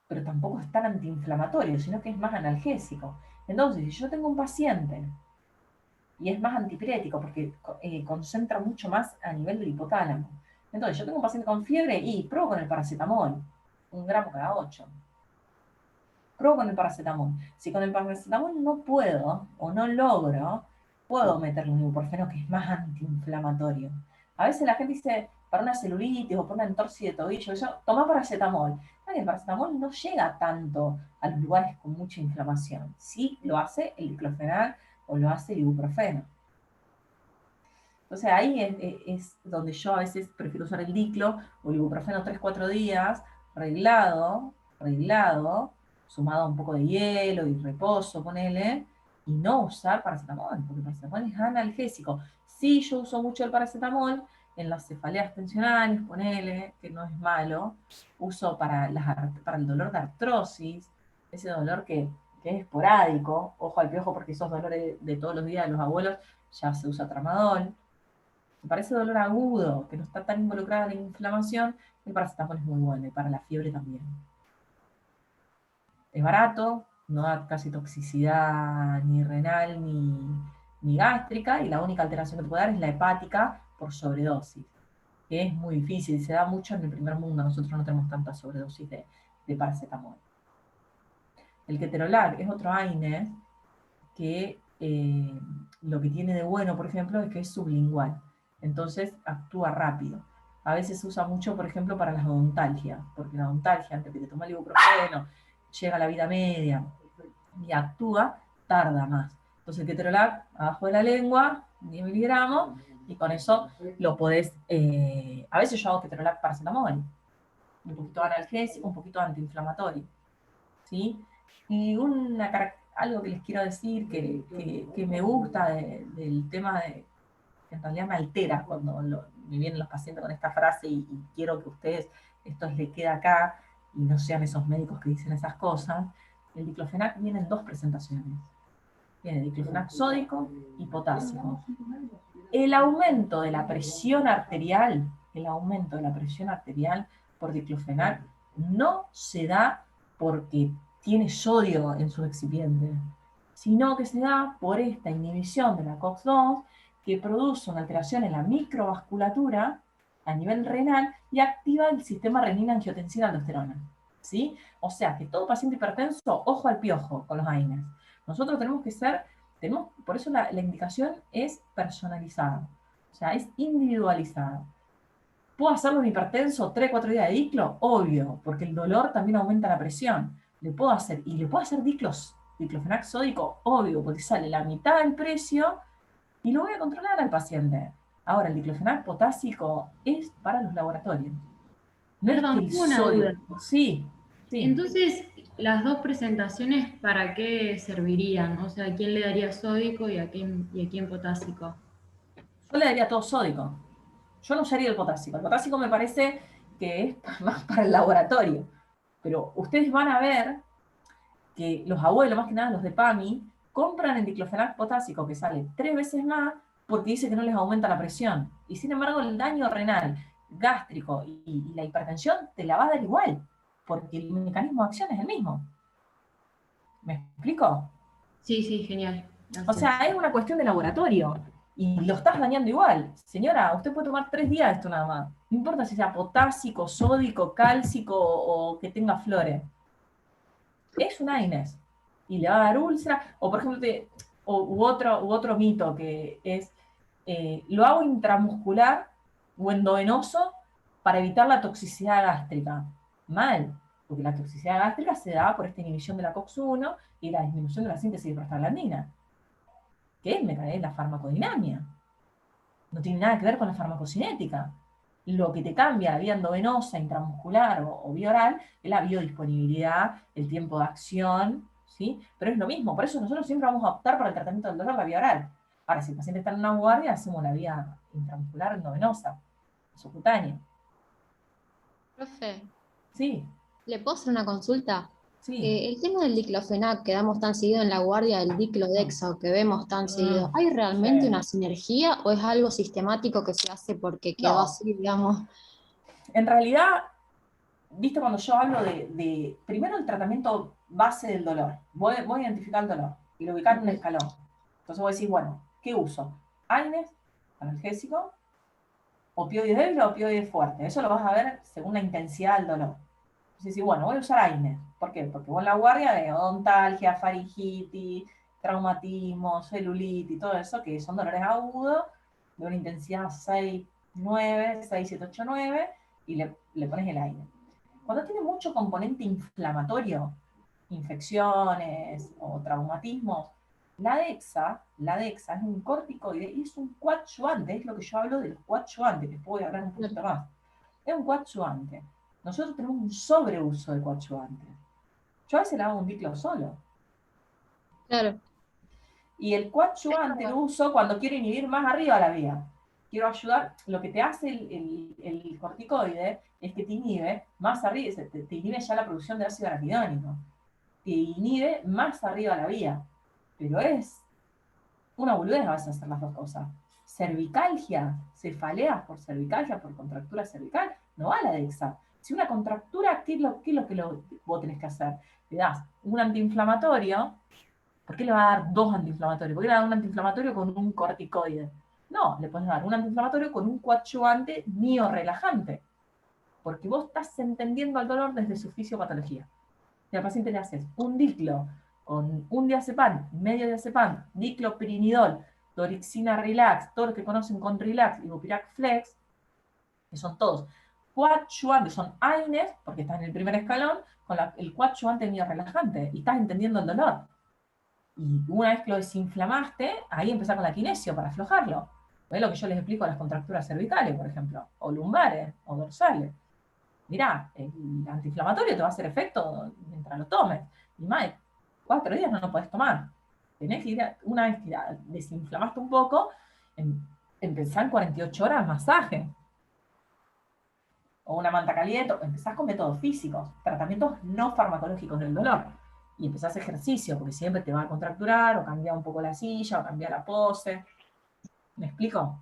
pero tampoco es tan antiinflamatorio, sino que es más analgésico. Entonces, si yo tengo un paciente y es más antipirético porque concentra mucho más a nivel del hipotálamo. Entonces, yo tengo un paciente con fiebre y pruebo con el paracetamol, 1 gramo cada 8. Pruebo con el paracetamol. Si con el paracetamol no puedo o no logro, puedo meterle un ibuprofeno que es más antiinflamatorio. A veces la gente dice, para una celulitis o para una entorsis de tobillo, eso, toma paracetamol. El paracetamol no llega tanto a los lugares con mucha inflamación. Sí lo hace el diclofenac o lo hace el ibuprofeno. Entonces ahí es donde yo a veces prefiero usar el diclo o el ibuprofeno 3-4 días, reglado, sumado a un poco de hielo y reposo, ponele, y no usar paracetamol, porque el paracetamol es analgésico. Sí, yo uso mucho el paracetamol en las cefaleas tensionales, ponele, que no es malo. Uso para el dolor de artrosis, ese dolor que es esporádico, ojo al piojo porque esos dolores de todos los días de los abuelos ya se usa tramadol. Para ese dolor agudo, que no está tan involucrada en la inflamación, el paracetamol es muy bueno, y para la fiebre también. Es barato, no da casi toxicidad ni renal ni gástrica, y la única alteración que te puede dar es la hepática por sobredosis, que es muy difícil, se da mucho en el primer mundo, nosotros no tenemos tanta sobredosis de paracetamol. El ketorolac es otro AINE que lo que tiene de bueno, por ejemplo, es que es sublingual, entonces actúa rápido. A veces se usa mucho, por ejemplo, para las odontalgias, porque la odontalgia, antes que te toma el ibuprofeno, llega a la vida media y actúa, tarda más. Entonces el ketorolac, abajo de la lengua, 10 miligramos, y con eso lo podés, a veces yo hago ketorolac paracetamol, un poquito analgésico, un poquito antiinflamatorio, ¿sí? Y algo que les quiero decir que me gusta del tema que en realidad me altera cuando me vienen los pacientes con esta frase y quiero que a ustedes esto les quede acá y no sean esos médicos que dicen esas cosas. El diclofenac viene en 2 presentaciones. Viene diclofenac sódico y potásico. El aumento de la presión arterial por diclofenac no se da porque tiene sodio en su excipiente, sino que se da por esta inhibición de la COX-2 que produce una alteración en la microvasculatura a nivel renal y activa el sistema renina-angiotensina-aldosterona. ¿Sí? O sea, que todo paciente hipertenso, ojo al piojo con los AINES. Nosotros por eso la indicación es personalizada, o sea, es individualizada. ¿Puedo hacerlo un hipertenso 3-4 días de diclo? Obvio, porque el dolor también aumenta la presión. Le puedo hacer diclofenac sódico, obvio, porque sale la mitad del precio y lo voy a controlar al paciente. Ahora, el diclofenac potásico es para los laboratorios. No Perdón, es que el una sodio. duda. Sí. Entonces, las 2 presentaciones, ¿para qué servirían? O sea, ¿a quién le daría sódico y a quién potásico? Yo le daría todo sódico. Yo no usaría el potásico. El potásico me parece que es más para el laboratorio. Pero ustedes van a ver que los abuelos, más que nada los de PAMI, compran el diclofenac potásico que sale 3 veces más porque dice que no les aumenta la presión. Y sin embargo el daño renal, gástrico y la hipertensión te la va a dar igual, porque el mecanismo de acción es el mismo. ¿Me explico? Sí, sí, genial. Gracias. O sea, es una cuestión de laboratorio. Y lo estás dañando igual. Señora, usted puede tomar 3 días de esto nada más. No importa si sea potásico, sódico, cálcico o que tenga flores. Es un AINES. Y le va a dar úlcera. O por ejemplo, u otro mito que es, lo hago intramuscular o endovenoso para evitar la toxicidad gástrica. Mal. Porque la toxicidad gástrica se da por esta inhibición de la COX-1 y la disminución de la síntesis de prostaglandina, que es la farmacodinamia. no tiene nada que ver con la farmacocinética. Lo que te cambia la vía endovenosa, intramuscular o vía oral es la biodisponibilidad, el tiempo de acción, ¿sí? Pero es lo mismo, por eso nosotros siempre vamos a optar para el tratamiento del dolor, la vía oral. Ahora, si el paciente está en una guardia, hacemos la vía intramuscular endovenosa, subcutánea. Profe, Sí, ¿le puedo hacer una consulta? sí. El tema del diclofenac que damos tan seguido en la guardia, el diclodexa que vemos tan seguido, ¿hay realmente Sí. una sinergia o es algo sistemático que se hace porque quedó No. así, digamos? En realidad, viste, cuando yo hablo primero el tratamiento base del dolor, voy a identificar el dolor y lo ubicar en un escalón. Entonces voy a decir, bueno, ¿qué uso? AINES, analgésico, opioides débil o opioides fuerte. Eso lo vas a ver según la intensidad del dolor. Entonces decís, bueno, voy a usar AINES. ¿Por qué? Porque vos en la guardia de odontalgia, faringitis, traumatismo, celulitis, todo eso, que son dolores agudos, de una intensidad 6, 9, 6, 7, 8, 9, y le pones el AINES. Cuando tiene mucho componente inflamatorio, infecciones o traumatismos, la DEXA es un corticoide y es un coadyuvante, es lo que yo hablo de los coadyuvantes, que voy a hablar un poquito más. Es un coadyuvante. Nosotros tenemos un sobreuso de coadyuvantes. Yo a veces le hago un diclo solo. Claro. Y el coadyuvante lo uso cuando quiero inhibir más arriba la vía. Quiero ayudar, lo que te hace el corticoide es que te inhibe más arriba, te inhibe ya la producción de ácido arquidónico. Te inhibe más arriba la vía. Pero es una boludez a veces hacer las dos cosas. Cervicalgia, cefaleas por cervicalgia, por contractura cervical, no va a la DEXA. Si una contractura, ¿qué es lo que vos tenés que hacer? Le das un antiinflamatorio. ¿Por qué le va a dar dos antiinflamatorios? ¿Por qué le va a dar un antiinflamatorio con un corticoide? No, le puedes dar un antiinflamatorio con un coadyuvante miorelajante. Porque vos estás entendiendo al dolor desde su fisiopatología. Si al paciente le haces un diclo con un diazepam, medio diazepam, diclopirinidol, dorixina relax, todos los que conocen con relax y Bupirac flex, que son todos coadyuvantes, son AINES, porque estás en el primer escalón, con el coadyuvante miorelajante, y estás entendiendo el dolor. Y una vez que lo desinflamaste, ahí empezás con la kinesio para aflojarlo. Es lo que yo les explico a las contracturas cervicales, por ejemplo, o lumbares, o dorsales. Mirá, el antiinflamatorio te va a hacer efecto mientras lo tomes. Y más de 4 días no lo podés tomar. Tenés que ir, una vez que desinflamaste un poco, empezar en 48 horas masaje. O una manta caliente, empezás con métodos físicos, tratamientos no farmacológicos del dolor. Y empezás ejercicio, porque siempre te va a contracturar, o cambiar un poco la silla, o cambiar la pose. ¿Me explico?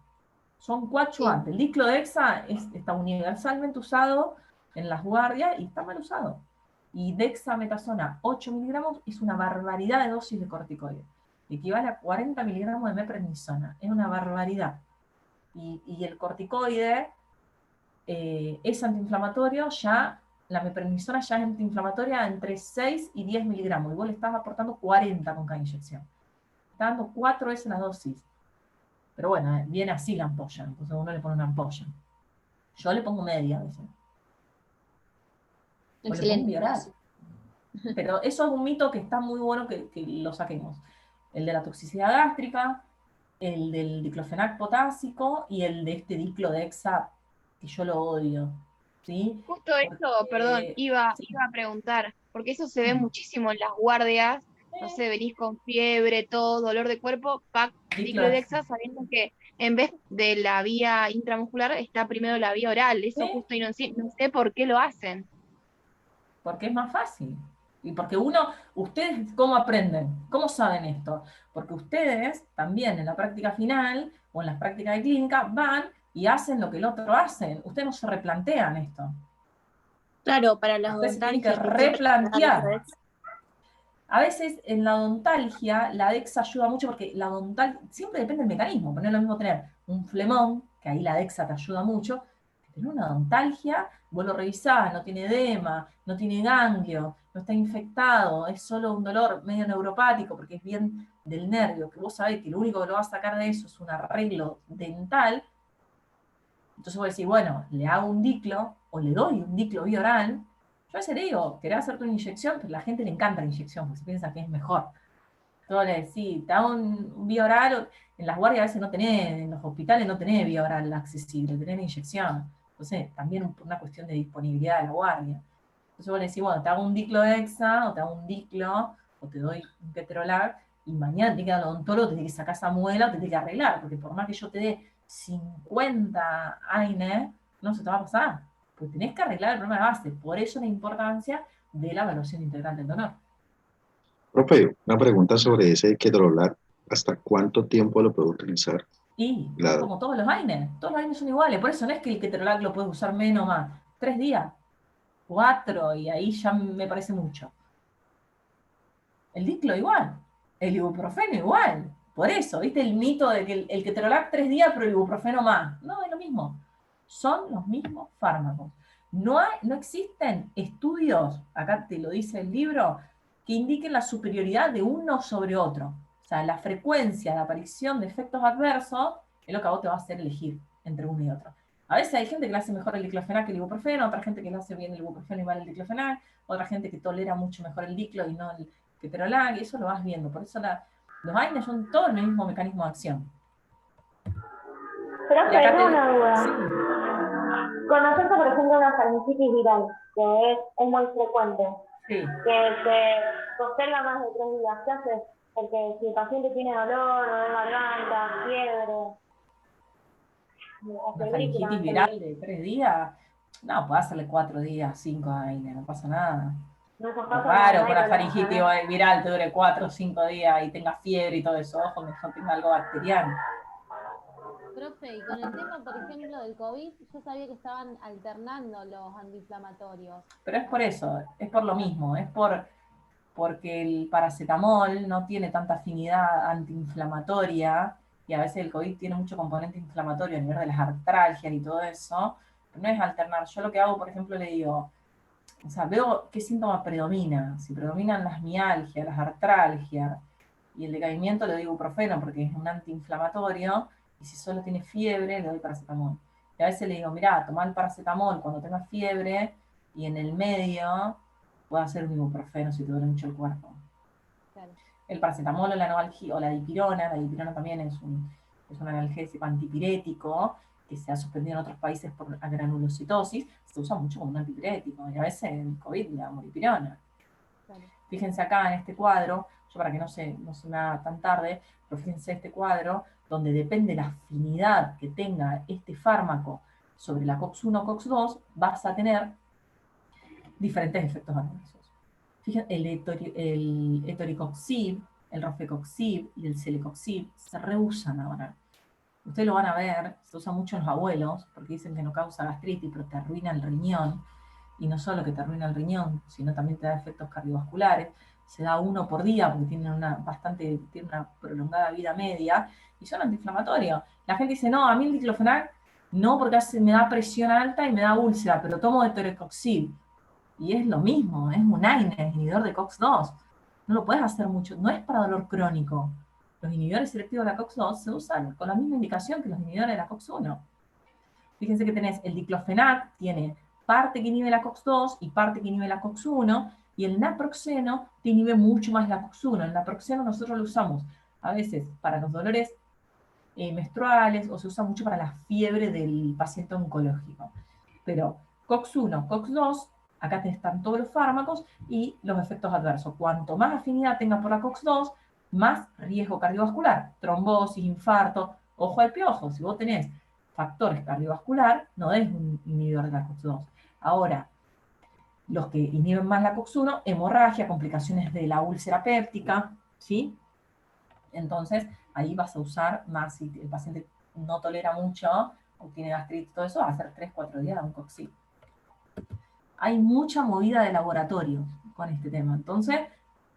Son coadyuvantes. El diclodexa está universalmente usado en las guardias y está mal usado. Y dexametasona 8 miligramos es una barbaridad de dosis de corticoide. Equivale a 40 miligramos de meprednisona. Es una barbaridad. Y el corticoide es antiinflamatorio, ya la meprednisona ya es antiinflamatoria entre 6 y 10 miligramos. Y vos le estás aportando 40 con cada inyección. Está dando 4 veces la dosis. Pero bueno, viene así la ampolla, entonces uno le pone una ampolla. Yo le pongo media a veces. Excelente. Pero eso es un mito que está muy bueno que lo saquemos. El de la toxicidad gástrica, el del diclofenac potásico y el de este diclodexa, que yo lo odio. ¿Sí? Justo eso, perdón, iba a preguntar, porque eso se ve muchísimo en las guardias, no sé, venís con fiebre, todo, dolor de cuerpo, pack, diclodexa, sabiendo que en vez de la vía intramuscular está primero la vía oral, eso ¿Sí? justo y no sé por qué lo hacen. Porque es más fácil. Y porque ustedes, ¿cómo aprenden? ¿Cómo saben esto? Porque ustedes también en la práctica final o en las prácticas de clínica van y hacen lo que el otro hace. Ustedes no se replantean esto. Claro, para las Ustedes se tienen que odontalgias. replantear. A veces en la odontalgia la DEXA ayuda mucho porque la odontalgia siempre depende del mecanismo. No es lo mismo tener un flemón, que ahí la DEXA te ayuda mucho, que tener una odontalgia, vos lo revisás, no tiene edema, no tiene ganglio, no está infectado, es solo un dolor medio neuropático porque es bien del nervio, que vos sabés que lo único que lo va a sacar de eso es un arreglo dental. Entonces vos decís, bueno, le hago un diclo o le doy un diclo bioral. Yo a veces le digo, querés hacerte una inyección, pero a la gente le encanta la inyección porque se piensa que es mejor. Entonces, sí, te da un vía oral, en las guardias a veces no tenés, en los hospitales no tenés vía oral accesible, tenés inyección. Entonces, también por una cuestión de disponibilidad de la guardia. Entonces vos le decís, bueno, te hago un diclodexa, o te hago un diclo, o te doy un ketorolac, y mañana te queda el odontólogo, te tiene que sacar esa muela, o te tiene que arreglar, porque por más que yo te dé 50 AINE, no se te va a pasar. Pues tenés que arreglar el problema de base. Por eso la importancia de la evaluación integral del dolor. Profe, una pregunta sobre ese ketorolac. ¿Hasta cuánto tiempo lo puedo utilizar? Y La- como todos los AINES son iguales. Por eso no es que el ketorolac lo puedes usar menos o más. 3 días, 4, y ahí ya me parece mucho. El diclo igual, el ibuprofeno igual. Por eso, ¿viste el mito de que el ketorolac 3 días, pero el ibuprofeno más? No, es lo mismo. Son los mismos fármacos. No existen estudios, acá te lo dice el libro, que indiquen la superioridad de uno sobre otro. O sea, la frecuencia de aparición de efectos adversos es lo que a vos te va a hacer elegir entre uno y otro. A veces hay gente que le hace mejor el diclofenac que el ibuprofeno, otra gente que le hace bien el ibuprofeno y mal el diclofenac, otra gente que tolera mucho mejor el diclo y no el ketorolac, y eso lo vas viendo. Por eso los AINES son todo el mismo mecanismo de acción. Pero Y acá tengo te- una duda. sí. Conocer, por ejemplo, una faringitis viral, que es muy frecuente, Sí. que se posterga más de 3 días. ¿Qué haces? Porque si el paciente tiene dolor, dolor de garganta, fiebre, Una faringitis viral de 3 días, no, puede hacerle 4 días, 5 AINES, no pasa nada. No esos Es casos raro no que hay una problema, faringitis ¿no? viral te dure 4 o 5 días y tenga fiebre y todo eso, ojo, que no tenga algo bacteriano. Profe, y con el tema, por ejemplo, del COVID, yo sabía que estaban alternando los antiinflamatorios. Pero es por eso, es por lo mismo, porque el paracetamol no tiene tanta afinidad antiinflamatoria, y a veces el COVID tiene mucho componente inflamatorio a nivel de las artralgias y todo eso, pero no es alternar. Yo lo que hago, por ejemplo, le digo, o sea, veo qué síntoma predomina. Si predominan las mialgias, las artralgias y el decaimiento, le doy ibuprofeno porque es un antiinflamatorio, y si solo tiene fiebre, le doy paracetamol. Y a veces le digo, mirá, toma el paracetamol cuando tengas fiebre, y en el medio puedo hacer un ibuprofeno si te duele mucho el cuerpo. Claro. El paracetamol o la dipirona también es un analgésico antipirético que se ha suspendido en otros países por granulocitosis, se usa mucho como un antipirético, y a veces en COVID le damos dipirona. Claro. Fíjense acá en este cuadro, yo para que no se me haga tan tarde, pero fíjense este cuadro, donde depende la afinidad que tenga este fármaco sobre la COX-1 o COX-2, vas a tener diferentes efectos adversos. Fíjense, el etoricoxib, el rofecoxib y el celecoxib se reusan ahora. Ustedes lo van a ver, se usa mucho en los abuelos, porque dicen que no causa gastritis, pero te arruina el riñón. Y no solo que te arruina el riñón, sino también te da efectos cardiovasculares. Se da 1 por día, porque tiene una prolongada vida media, y son antiinflamatorios. La gente dice, no, a mí el diclofenac no, porque me da presión alta y me da úlcera, pero tomo etoricoxib. Y es lo mismo, es un AINE, inhibidor de COX-2. No lo puedes hacer mucho, no es para dolor crónico. Los inhibidores selectivos de la COX-2 se usan con la misma indicación que los inhibidores de la COX-1. Fíjense que tenés el diclofenac, tiene parte que inhibe la COX-2 y parte que inhibe la COX-1, y el naproxeno te inhibe mucho más la COX-1. El naproxeno nosotros lo usamos a veces para los dolores menstruales, o se usa mucho para la fiebre del paciente oncológico. Pero COX-1, COX-2, acá están todos los fármacos y los efectos adversos. Cuanto más afinidad tenga por la COX-2, más riesgo cardiovascular, trombosis, infarto. Ojo al piojo, si vos tenés factores cardiovascular, no es un inhibidor de la COX-2. Ahora, los que inhiben más la COX-1, hemorragia, complicaciones de la úlcera péptica, ¿sí? Entonces, ahí vas a usar más, si el paciente no tolera mucho, o tiene gastritis, todo eso, va a hacer 3-4 días de un coxib. Hay mucha movida de laboratorio con este tema. Entonces,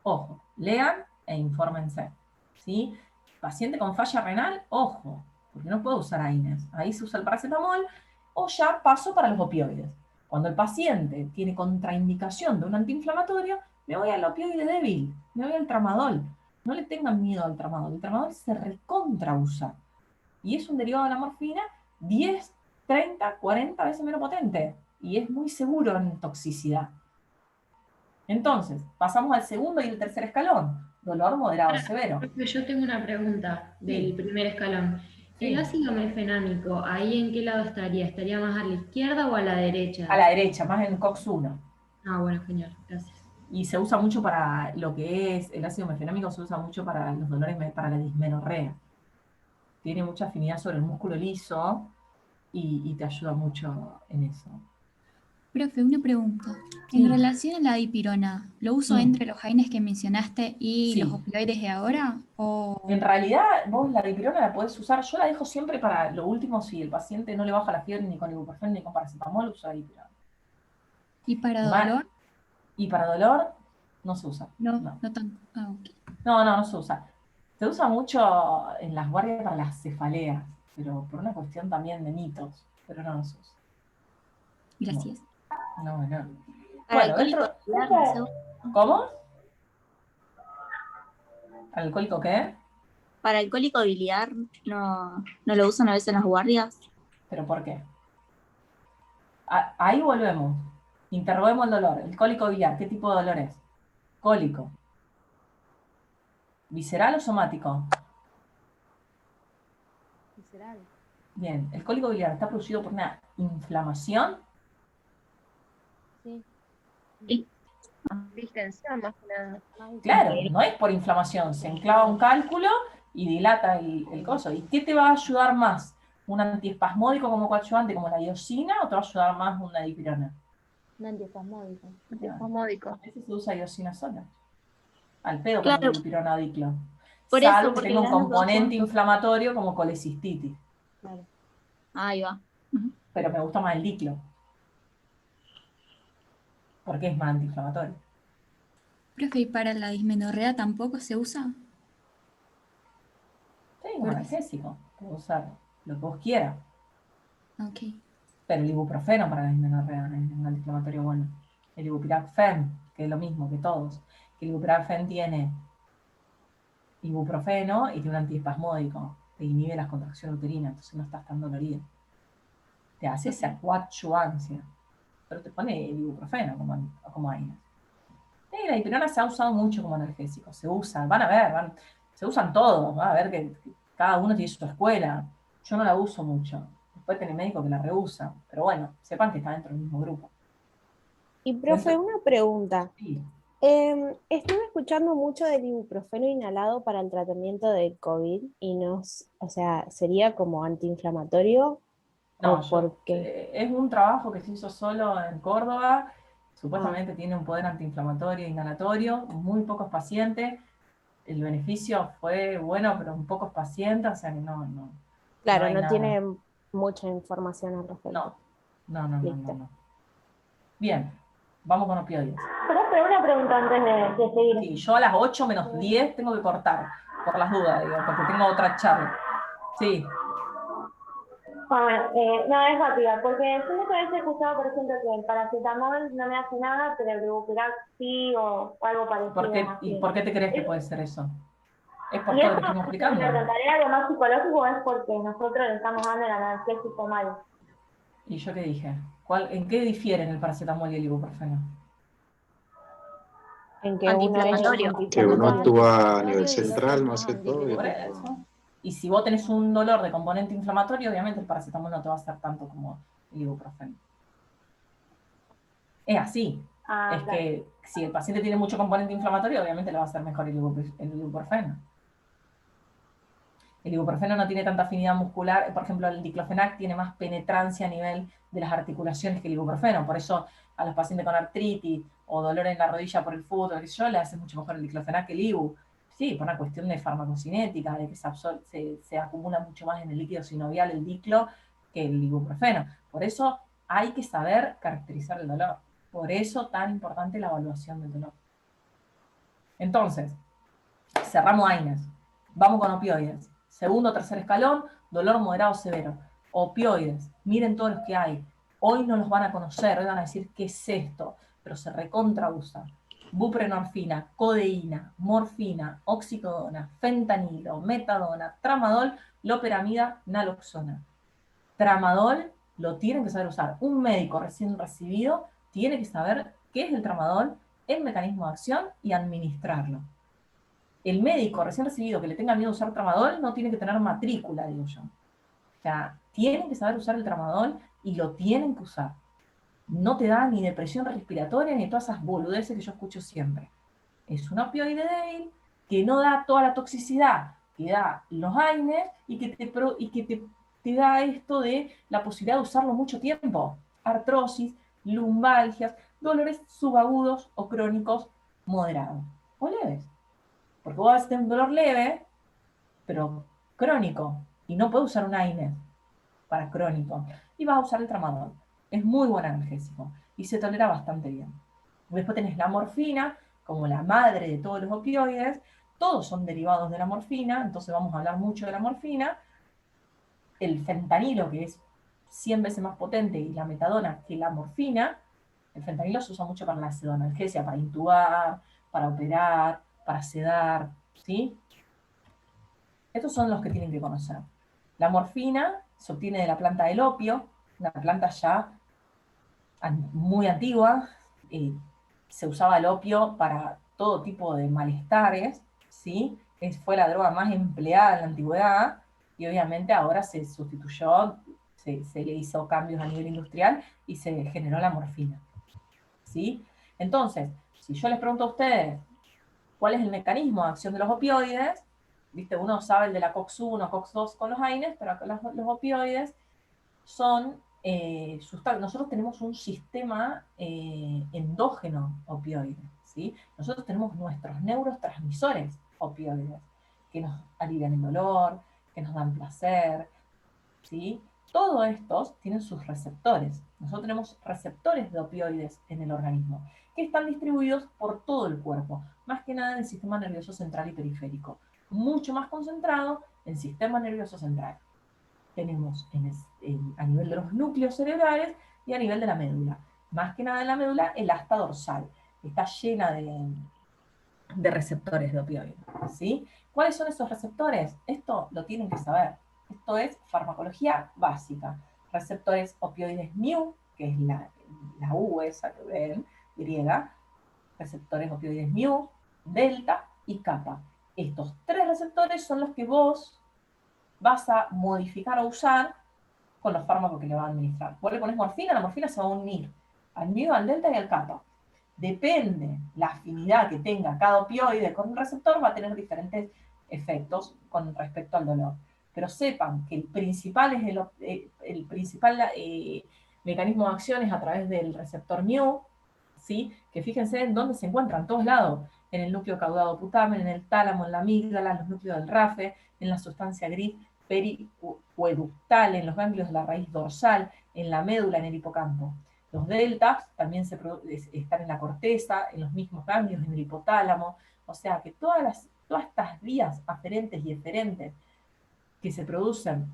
ojo, lean e infórmense, ¿sí? Paciente con falla renal, ojo, porque no puedo usar AINES. Ahí se usa el paracetamol, o ya paso para los opioides. Cuando el paciente tiene contraindicación de un antiinflamatorio, me voy al opioide débil, me voy al tramadol. No le tengan miedo al tramadol. El tramadol se recontra usa. Y es un derivado de la morfina 10, 30, 40 veces menos potente. Y es muy seguro en toxicidad. Entonces, pasamos al segundo y el tercer escalón. dolor moderado severo. Yo tengo una pregunta del primer escalón. Sí. ¿El ácido mefenámico, ahí en qué lado estaría? ¿Estaría más a la izquierda o a la derecha? A la derecha, más en COX-1. Ah, bueno, genial, gracias. Y se usa mucho para lo que es el ácido mefenámico, se usa mucho para los dolores, para la dismenorrea. Tiene mucha afinidad sobre el músculo liso y te ayuda mucho en eso. Profe, una pregunta. Sí. En relación a la dipirona, ¿lo uso entre los AINES que mencionaste y Sí. los opioides de ahora? ¿O En realidad, vos la dipirona la podés usar, yo la dejo siempre para lo último, si el paciente no le baja la fiebre ni con ibuprofeno ni con paracetamol, usa dipirona. y para dolor? Y para dolor, no se usa. No tanto. Ah, ok. No se usa. Se usa mucho en las guardias para las cefaleas, pero por una cuestión también de mitos, pero no se usa. Gracias. No. Para Bueno, alcohólico dentro... biliar no se usa. ¿Cómo? ¿Alcohólico qué? Para alcohólico biliar no lo usan a veces en las guardias. ¿Pero por qué? Ahí volvemos. Interroguemos el dolor. El cólico biliar, ¿qué tipo de dolor es? Cólico. ¿Visceral o somático? Visceral. Bien, el cólico biliar está producido por una inflamación. Sí. Distensión más que nada. Claro, no es por inflamación, se enclava un cálculo y dilata el coso. ¿Y qué te va a ayudar más? ¿Un antiespasmódico como coadyuvante, como la iosina, o te va a ayudar más una dipirona? Un antiespasmódico. Antiespasmódico. A veces se usa iosina sola. Al pedo con Claro. el dipirona o diclo. Por Salvo eso, que porque tenga un las dos componente juntos. inflamatorio como colecistitis. Claro. Ahí va. Pero me gusta más el diclo. Porque es más antiinflamatorio. Profe, ¿y para la dismenorrea tampoco se usa? Sí, como analgésico. Puedo usar lo que vos quieras. Ok. Pero el ibuprofeno para la dismenorrea es un antiinflamatorio bueno. El ibuprofeno, que es lo mismo que todos. El ibuprofeno tiene ibuprofeno y tiene un antiespasmódico. Te inhibe las contracciones uterinas, entonces no estás tan dolorido. Te hace esa coadyuvancia. Pero te pone el ibuprofeno como AINES. La dipirona se ha usado mucho como analgésico. Se usa, van a ver, se usan todos. Van a ver que cada uno tiene su escuela. Yo no la uso mucho. Después tiene médico que la rehúsa. Pero bueno, sepan que está dentro del mismo grupo. Y profe, una pregunta. Sí. Estuve escuchando mucho del ibuprofeno inhalado para el tratamiento del COVID y o sea, ¿sería como antiinflamatorio? No, ¿O por qué? es un trabajo que se hizo solo en Córdoba. Supuestamente tiene un poder antiinflamatorio e inhalatorio. Muy pocos pacientes. El beneficio fue bueno, pero en pocos pacientes, o sea que no. Claro, hay no nada. tiene mucha información al respecto. No. Bien, vamos con opioides. Profe, una pregunta antes de seguir. Sí, yo a las 8 menos 10 tengo que cortar, por las dudas, digo, porque tengo otra charla. Sí. Bueno, no, es rápida, porque yo muchas veces he escuchado, por ejemplo, que el paracetamol no me hace nada, pero el Ibuprofen sí o algo parecido. ¿Y por qué te crees que puede ser eso? ¿Es por ¿Y todo eso lo que estamos explicando? ¿Tarea algo más psicológico o es porque nosotros le estamos dando el analgésico mal? ¿Y yo qué dije? ¿En qué difieren el paracetamol y el ibuprofeno? En que uno es Antiinflamatorio. Que uno actúa a nivel y el otro central es más que más todo. Por eso. Y si vos tenés un dolor de componente inflamatorio, obviamente el paracetamol no te va a hacer tanto como el ibuprofeno. Es así. Es claro. que si el paciente tiene mucho componente inflamatorio, obviamente le va a hacer mejor el ibuprofeno. El ibuprofeno no tiene tanta afinidad muscular. Por ejemplo, el diclofenac tiene más penetrancia a nivel de las articulaciones que el ibuprofeno. Por eso a los pacientes con artritis o dolor en la rodilla por el fútbol, qué sé yo, le hace mucho mejor el diclofenac que el ibu. Sí, por una cuestión de farmacocinética, de que se acumula mucho más en el líquido sinovial el diclo que el ibuprofeno. Por eso hay que saber caracterizar el dolor. Por eso tan importante la evaluación del dolor. Entonces, cerramos AINES. Vamos con opioides. Segundo o tercer escalón, dolor moderado severo. Opioides, miren todos los que hay. Hoy no los van a conocer, hoy van a decir, ¿qué es esto? Pero se recontrausa. Buprenorfina, codeína, morfina, oxicodona, fentanilo, metadona, tramadol, loperamida, naloxona. Tramadol lo tienen que saber usar. Un médico recién recibido tiene que saber qué es el tramadol, el mecanismo de acción y administrarlo. el médico recién recibido que le tenga miedo a usar tramadol no tiene que tener matrícula, digo yo. O sea, tienen que saber usar el tramadol y lo tienen que usar. No te da ni depresión respiratoria ni todas esas boludeces que yo escucho siempre. Es un opioide débil que no da toda la toxicidad que da los AINES y que te da esto de la posibilidad de usarlo mucho tiempo. Artrosis, lumbalgias, dolores subagudos o crónicos moderados o leves. Porque vos vas a tener un dolor leve, pero crónico, y no puedes usar un AINES para crónico, y vas a usar el tramadol. Es muy buen analgésico y se tolera bastante bien. Después tenés la morfina, como la madre de todos los opioides. Todos son derivados de la morfina, entonces vamos a hablar mucho de la morfina. El fentanilo, que es 100 veces más potente, y la metadona que la morfina. El fentanilo se usa mucho para la pseudoanalgesia, para intubar, para operar, para sedar, ¿sí? Estos son los que tienen que conocer. La morfina se obtiene de la planta del opio, una planta ya muy antigua. Se usaba el opio para todo tipo de malestares, ¿sí? Fue la droga más empleada en la antigüedad, y obviamente ahora se sustituyó, se le hizo cambios a nivel industrial y se generó la morfina, ¿sí? Entonces, si yo les pregunto a ustedes cuál es el mecanismo de acción de los opioides, ¿viste? Uno sabe el de la COX-1, COX-2 con los AINES, pero los opioides son nosotros tenemos un sistema endógeno opioide, ¿sí? Nosotros tenemos nuestros neurotransmisores opioides, que nos alivian el dolor, que nos dan placer, ¿sí? Todos estos tienen sus receptores. Nosotros tenemos receptores de opioides en el organismo, que están distribuidos por todo el cuerpo, más que nada en el sistema nervioso central y periférico, mucho más concentrado en el sistema nervioso central. Tenemos a nivel de los núcleos cerebrales y a nivel de la médula. Más que nada en la médula, el asta dorsal. Está llena de receptores de opioides, ¿sí? ¿Cuáles son esos receptores? Esto lo tienen que saber. Esto es farmacología básica. Receptores opioides mu, que es la U esa que ven, griega. Receptores opioides mu, delta y kappa. Estos 3 receptores son los que vos vas a modificar o usar con los fármacos que le vas a administrar. Vos le pones morfina, la morfina se va a unir al mu, al delta y al kappa. Depende la afinidad que tenga cada opioide con un receptor, va a tener diferentes efectos con respecto al dolor. Pero sepan que el principal mecanismo de acción es a través del receptor mu, ¿sí? Que fíjense en dónde se encuentran, en todos lados, en el núcleo caudado putamen, en el tálamo, en la amígdala, en los núcleos del RAFE, en la sustancia gris periaqueductal, en los ganglios de la raíz dorsal, en la médula, en el hipocampo. Los deltas también están en la corteza, en los mismos ganglios, en el hipotálamo. O sea que todas estas vías aferentes y eferentes que se producen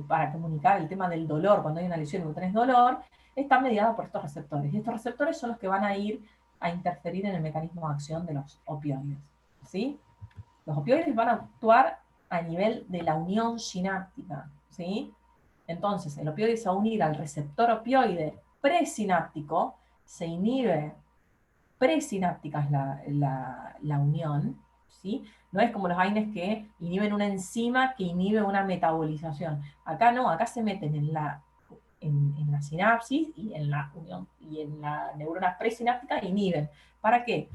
para comunicar el tema del dolor cuando hay una lesión y vos tenés dolor, están mediadas por estos receptores. Y estos receptores son los que van a ir a interferir en el mecanismo de acción de los opioides, ¿sí? Los opioides van a actuar a nivel de la unión sináptica, ¿sí? Entonces, el opioide se va a unir al receptor opioide presináptico, se inhibe, presináptica es la unión, ¿sí? No es como los AINES que inhiben una enzima que inhibe una metabolización. Acá no, acá se meten en la sinapsis y en la unión y en la neurona presináptica inhiben. ¿Para qué?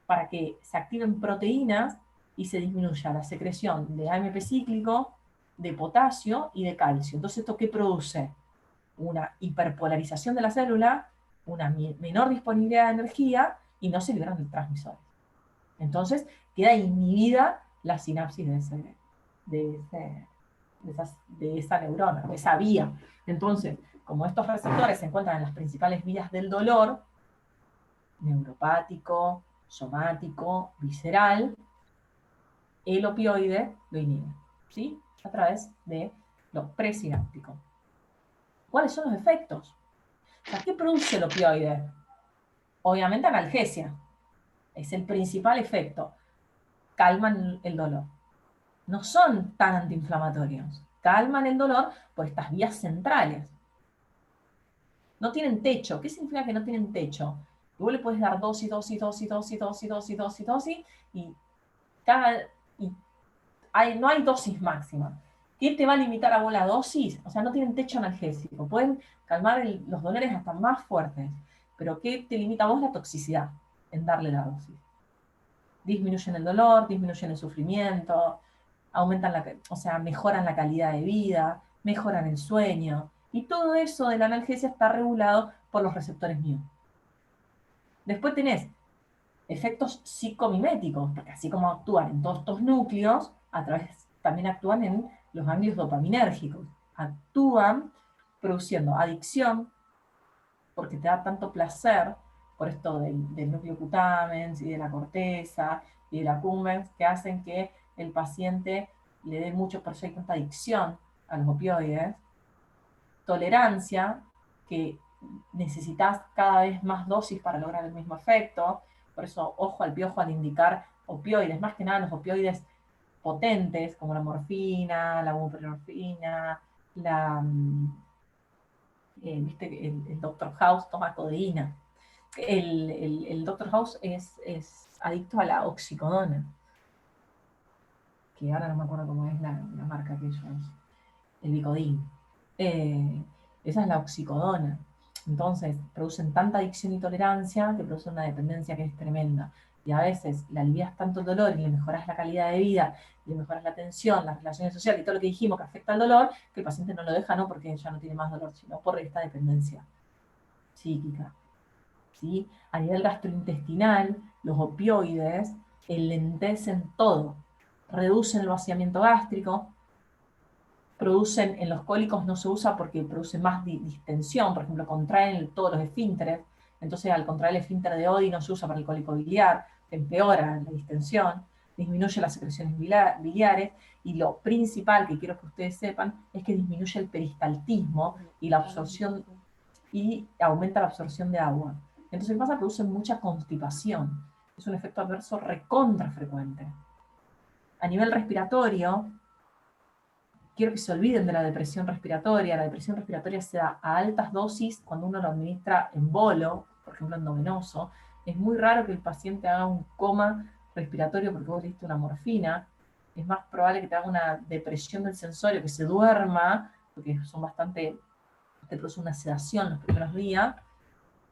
Para que se activen proteínas y se disminuya la secreción de AMP cíclico, de potasio y de calcio. Entonces, ¿esto qué produce? Una hiperpolarización de la célula, una menor disponibilidad de energía y no se liberan transmisores. Entonces, queda inhibida la sinapsis de esa neurona, de esa vía. Entonces, como estos receptores se encuentran en las principales vías del dolor, neuropático, somático, visceral, el opioide lo inhibe, ¿sí? A través de lo presináptico. ¿Cuáles son los efectos? O sea, ¿qué produce el opioide? Obviamente analgesia. Es el principal efecto. Calman el dolor. No son tan antiinflamatorios. Calman el dolor por estas vías centrales. No tienen techo. ¿Qué significa que no tienen techo? Vos le puedes dar dosis, y no hay dosis máxima. ¿Qué te va a limitar a vos la dosis? O sea, no tienen techo analgésico, pueden calmar los dolores hasta más fuertes, pero ¿qué te limita a vos? La toxicidad en darle la dosis. Disminuyen el dolor, disminuyen el sufrimiento, mejoran la calidad de vida, mejoran el sueño, y todo eso de la analgesia está regulado por los receptores mu. Después tenés efectos psicomiméticos, porque así como actúan en todos estos núcleos, también actúan en los ganglios dopaminérgicos. Actúan produciendo adicción, porque te da tanto placer, por esto del núcleo cutámens y de la corteza y de la accumbens, que hacen que el paciente le dé mucho, por eso hay tanta adicción a los opioides. Tolerancia, que necesitas cada vez más dosis para lograr el mismo efecto. Por eso, ojo al piojo al indicar opioides, más que nada los opioides potentes, como la morfina, la buprenorfina, viste, el Dr. House toma codeína. El Dr. House es adicto a la oxicodona, que ahora no me acuerdo cómo es la marca que ellos, el Vicodin. Esa es la oxicodona. Entonces, producen tanta adicción y tolerancia que producen una dependencia que es tremenda. Y a veces le alivias tanto el dolor y le mejoras la calidad de vida, le mejoras la atención, las relaciones sociales y todo lo que dijimos que afecta al dolor, que el paciente no lo deja, no porque ya no tiene más dolor, sino por esta dependencia psíquica. ¿Sí? A nivel gastrointestinal, los opioides enlentecen todo, reducen el vaciamiento gástrico, producen, en los cólicos no se usa porque produce más distensión, por ejemplo, contraen todos los esfínteres, entonces al contraer el esfínter de Oddi no se usa para el cólico biliar, empeora la distensión, disminuye las secreciones biliares, y lo principal que quiero que ustedes sepan es que disminuye el peristaltismo y la absorción, y aumenta la absorción de agua. Entonces, ¿qué pasa? Produce mucha constipación. Es un efecto adverso recontra frecuente. A nivel respiratorio, quiero que se olviden de la depresión respiratoria. La depresión respiratoria se da a altas dosis cuando uno lo administra en bolo, por ejemplo endovenoso. Es muy raro que el paciente haga un coma respiratorio porque vos le diste una morfina. Es más probable que te haga una depresión del sensorio, que se duerma, porque son bastante, te produce una sedación los primeros días,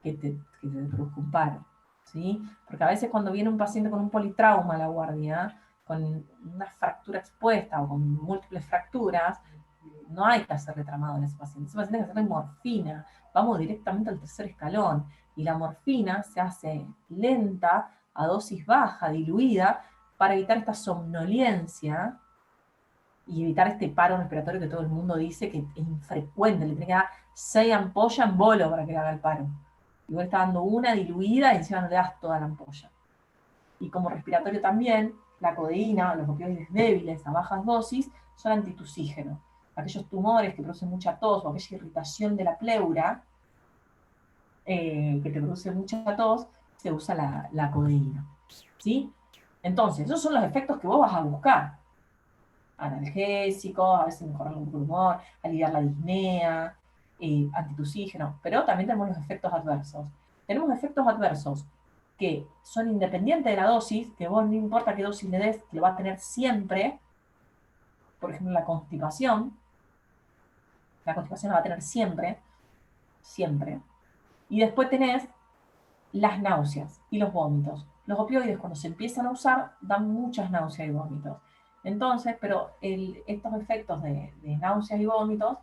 que te produzca un paro, ¿sí? Porque a veces cuando viene un paciente con un politrauma a la guardia, con una fractura expuesta o con múltiples fracturas, no hay que hacerle tramado en ese paciente. Ese paciente hay que hacerle morfina. Vamos directamente al tercer escalón. Y la morfina se hace lenta, a dosis baja, diluida, para evitar esta somnolencia y evitar este paro respiratorio que todo el mundo dice que es infrecuente. Le tiene que dar 6 ampollas en bolo para que le haga el paro. Y vos le estás dando una diluida y encima no le das toda la ampolla. Y como respiratorio también, la codeína, los opioides débiles a bajas dosis, son antitusígenos. Aquellos tumores que producen mucha tos o aquella irritación de la pleura que te produce mucha tos, se usa la codeína. ¿Sí? Entonces, esos son los efectos que vos vas a buscar. Analgésicos, a veces mejorar el humor, aliviar la disnea, antitusígenos, pero también tenemos los efectos adversos. Tenemos efectos adversos que son independientes de la dosis, que vos no importa qué dosis le des, que lo va a tener siempre. Por ejemplo, la constipación la va a tener siempre, siempre. Y después tenés las náuseas y los vómitos. Los opioides cuando se empiezan a usar dan muchas náuseas y vómitos. Entonces, pero estos efectos de náuseas y vómitos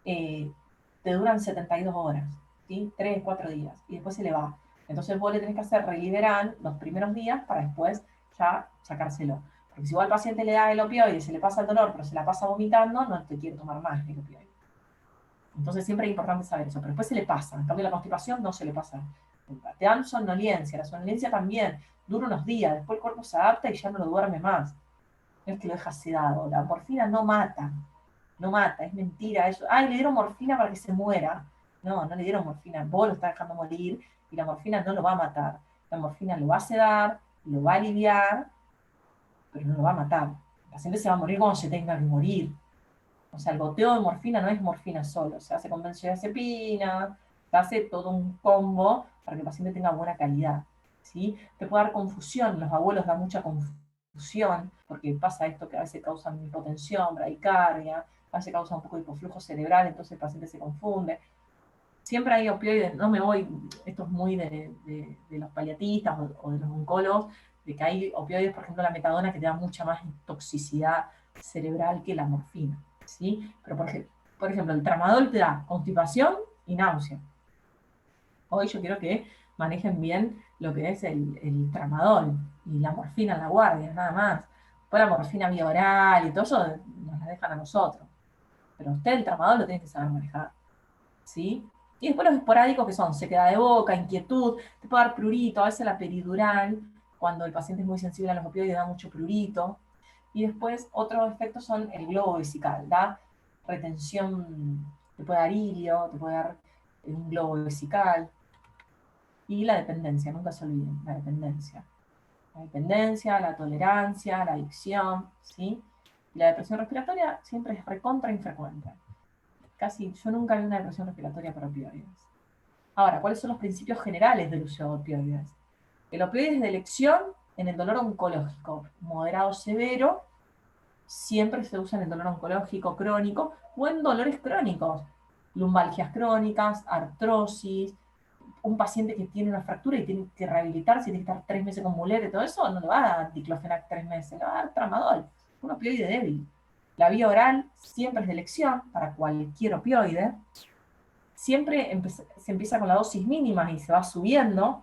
te duran 72 horas, ¿sí? 3, 4 días, y después se le va. Entonces vos le tenés que hacer reliberal los primeros días para después ya sacárselo. Porque si vos al paciente le da el opioide y se le pasa el dolor, pero se la pasa vomitando, no te quiere tomar más el opioide. Entonces siempre es importante saber eso, pero después se le pasa. En cambio la constipación no se le pasa. Te dan somnolencia, la somnolencia también dura unos días, después el cuerpo se adapta y ya no lo duerme más. No es que lo deja sedado. La morfina no mata, es mentira eso. Ay, le dieron morfina para que se muera. No, no le dieron morfina, vos lo estás dejando morir y la morfina no lo va a matar. La morfina lo va a sedar, lo va a aliviar, pero no lo va a matar. El paciente se va a morir cuando se tenga que morir. O sea, el goteo de morfina no es morfina solo, se hace con benzodiazepina, se hace todo un combo para que el paciente tenga buena calidad, ¿sí? Te puede dar confusión, los abuelos dan mucha confusión infusión, porque pasa esto que a veces causan hipotensión, bradicardia, a veces causa un poco de hipoflujo cerebral, entonces el paciente se confunde. Siempre hay opioides, no me voy, esto es muy de los paliatistas o de los oncólogos, de que hay opioides, por ejemplo la metadona, que te da mucha más toxicidad cerebral que la morfina, ¿sí? Pero por ejemplo, el tramadol te da constipación y náusea. Hoy yo quiero que manejen bien lo que es el tramadol y la morfina en la guardia, nada más. Después la morfina vía oral y todo eso nos la dejan a nosotros. Pero usted el tramadol lo tiene que saber manejar, ¿sí? Y después los esporádicos que son sequedad de boca, inquietud, te puede dar prurito, a veces la peridural, cuando el paciente es muy sensible a los opioides da mucho prurito. Y después otros efectos son el globo vesical, da retención, te puede dar hilio, te puede dar un globo vesical. Y la dependencia, nunca se olviden, la dependencia. La dependencia, la tolerancia, la adicción, ¿sí? Y la depresión respiratoria siempre es recontra infrecuente. Casi, yo nunca vi una depresión respiratoria por opioides. Ahora, ¿cuáles son los principios generales del uso de opioides? El opioide es de elección en el dolor oncológico, moderado severo, siempre se usa en el dolor oncológico crónico o en dolores crónicos, lumbalgias crónicas, artrosis, un paciente que tiene una fractura y tiene que rehabilitarse, tiene que estar 3 meses con muleta y todo eso, no le va a dar diclofenac 3 meses, le va a dar tramadol, un opioide débil. La vía oral siempre es de elección para cualquier opioide. Siempre se empieza con la dosis mínima y se va subiendo.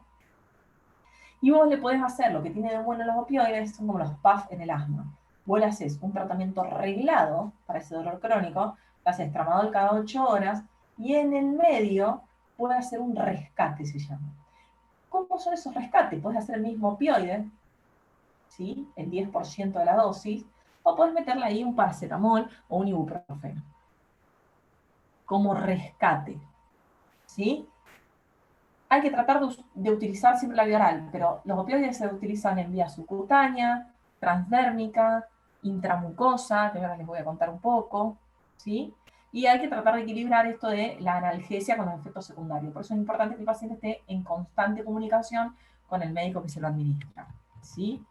Y vos le podés hacer, lo que tiene de bueno los opioides, son como los PAF en el asma. Vos le haces un tratamiento reglado para ese dolor crónico, le haces tramadol cada 8 horas, y en el medio puede hacer un rescate, se llama. ¿Cómo son esos rescates? Podés hacer el mismo opioide, ¿sí? El 10% de la dosis, o podés meterle ahí un paracetamol o un ibuprofeno. Como rescate, ¿sí? Hay que tratar de utilizar siempre la vía oral, pero los opioides se utilizan en vía subcutánea, transdérmica, intramucosa, que ahora les voy a contar un poco, ¿sí? Y hay que tratar de equilibrar esto de la analgesia con los efectos secundarios. Por eso es importante que el paciente esté en constante comunicación con el médico que se lo administra, ¿sí?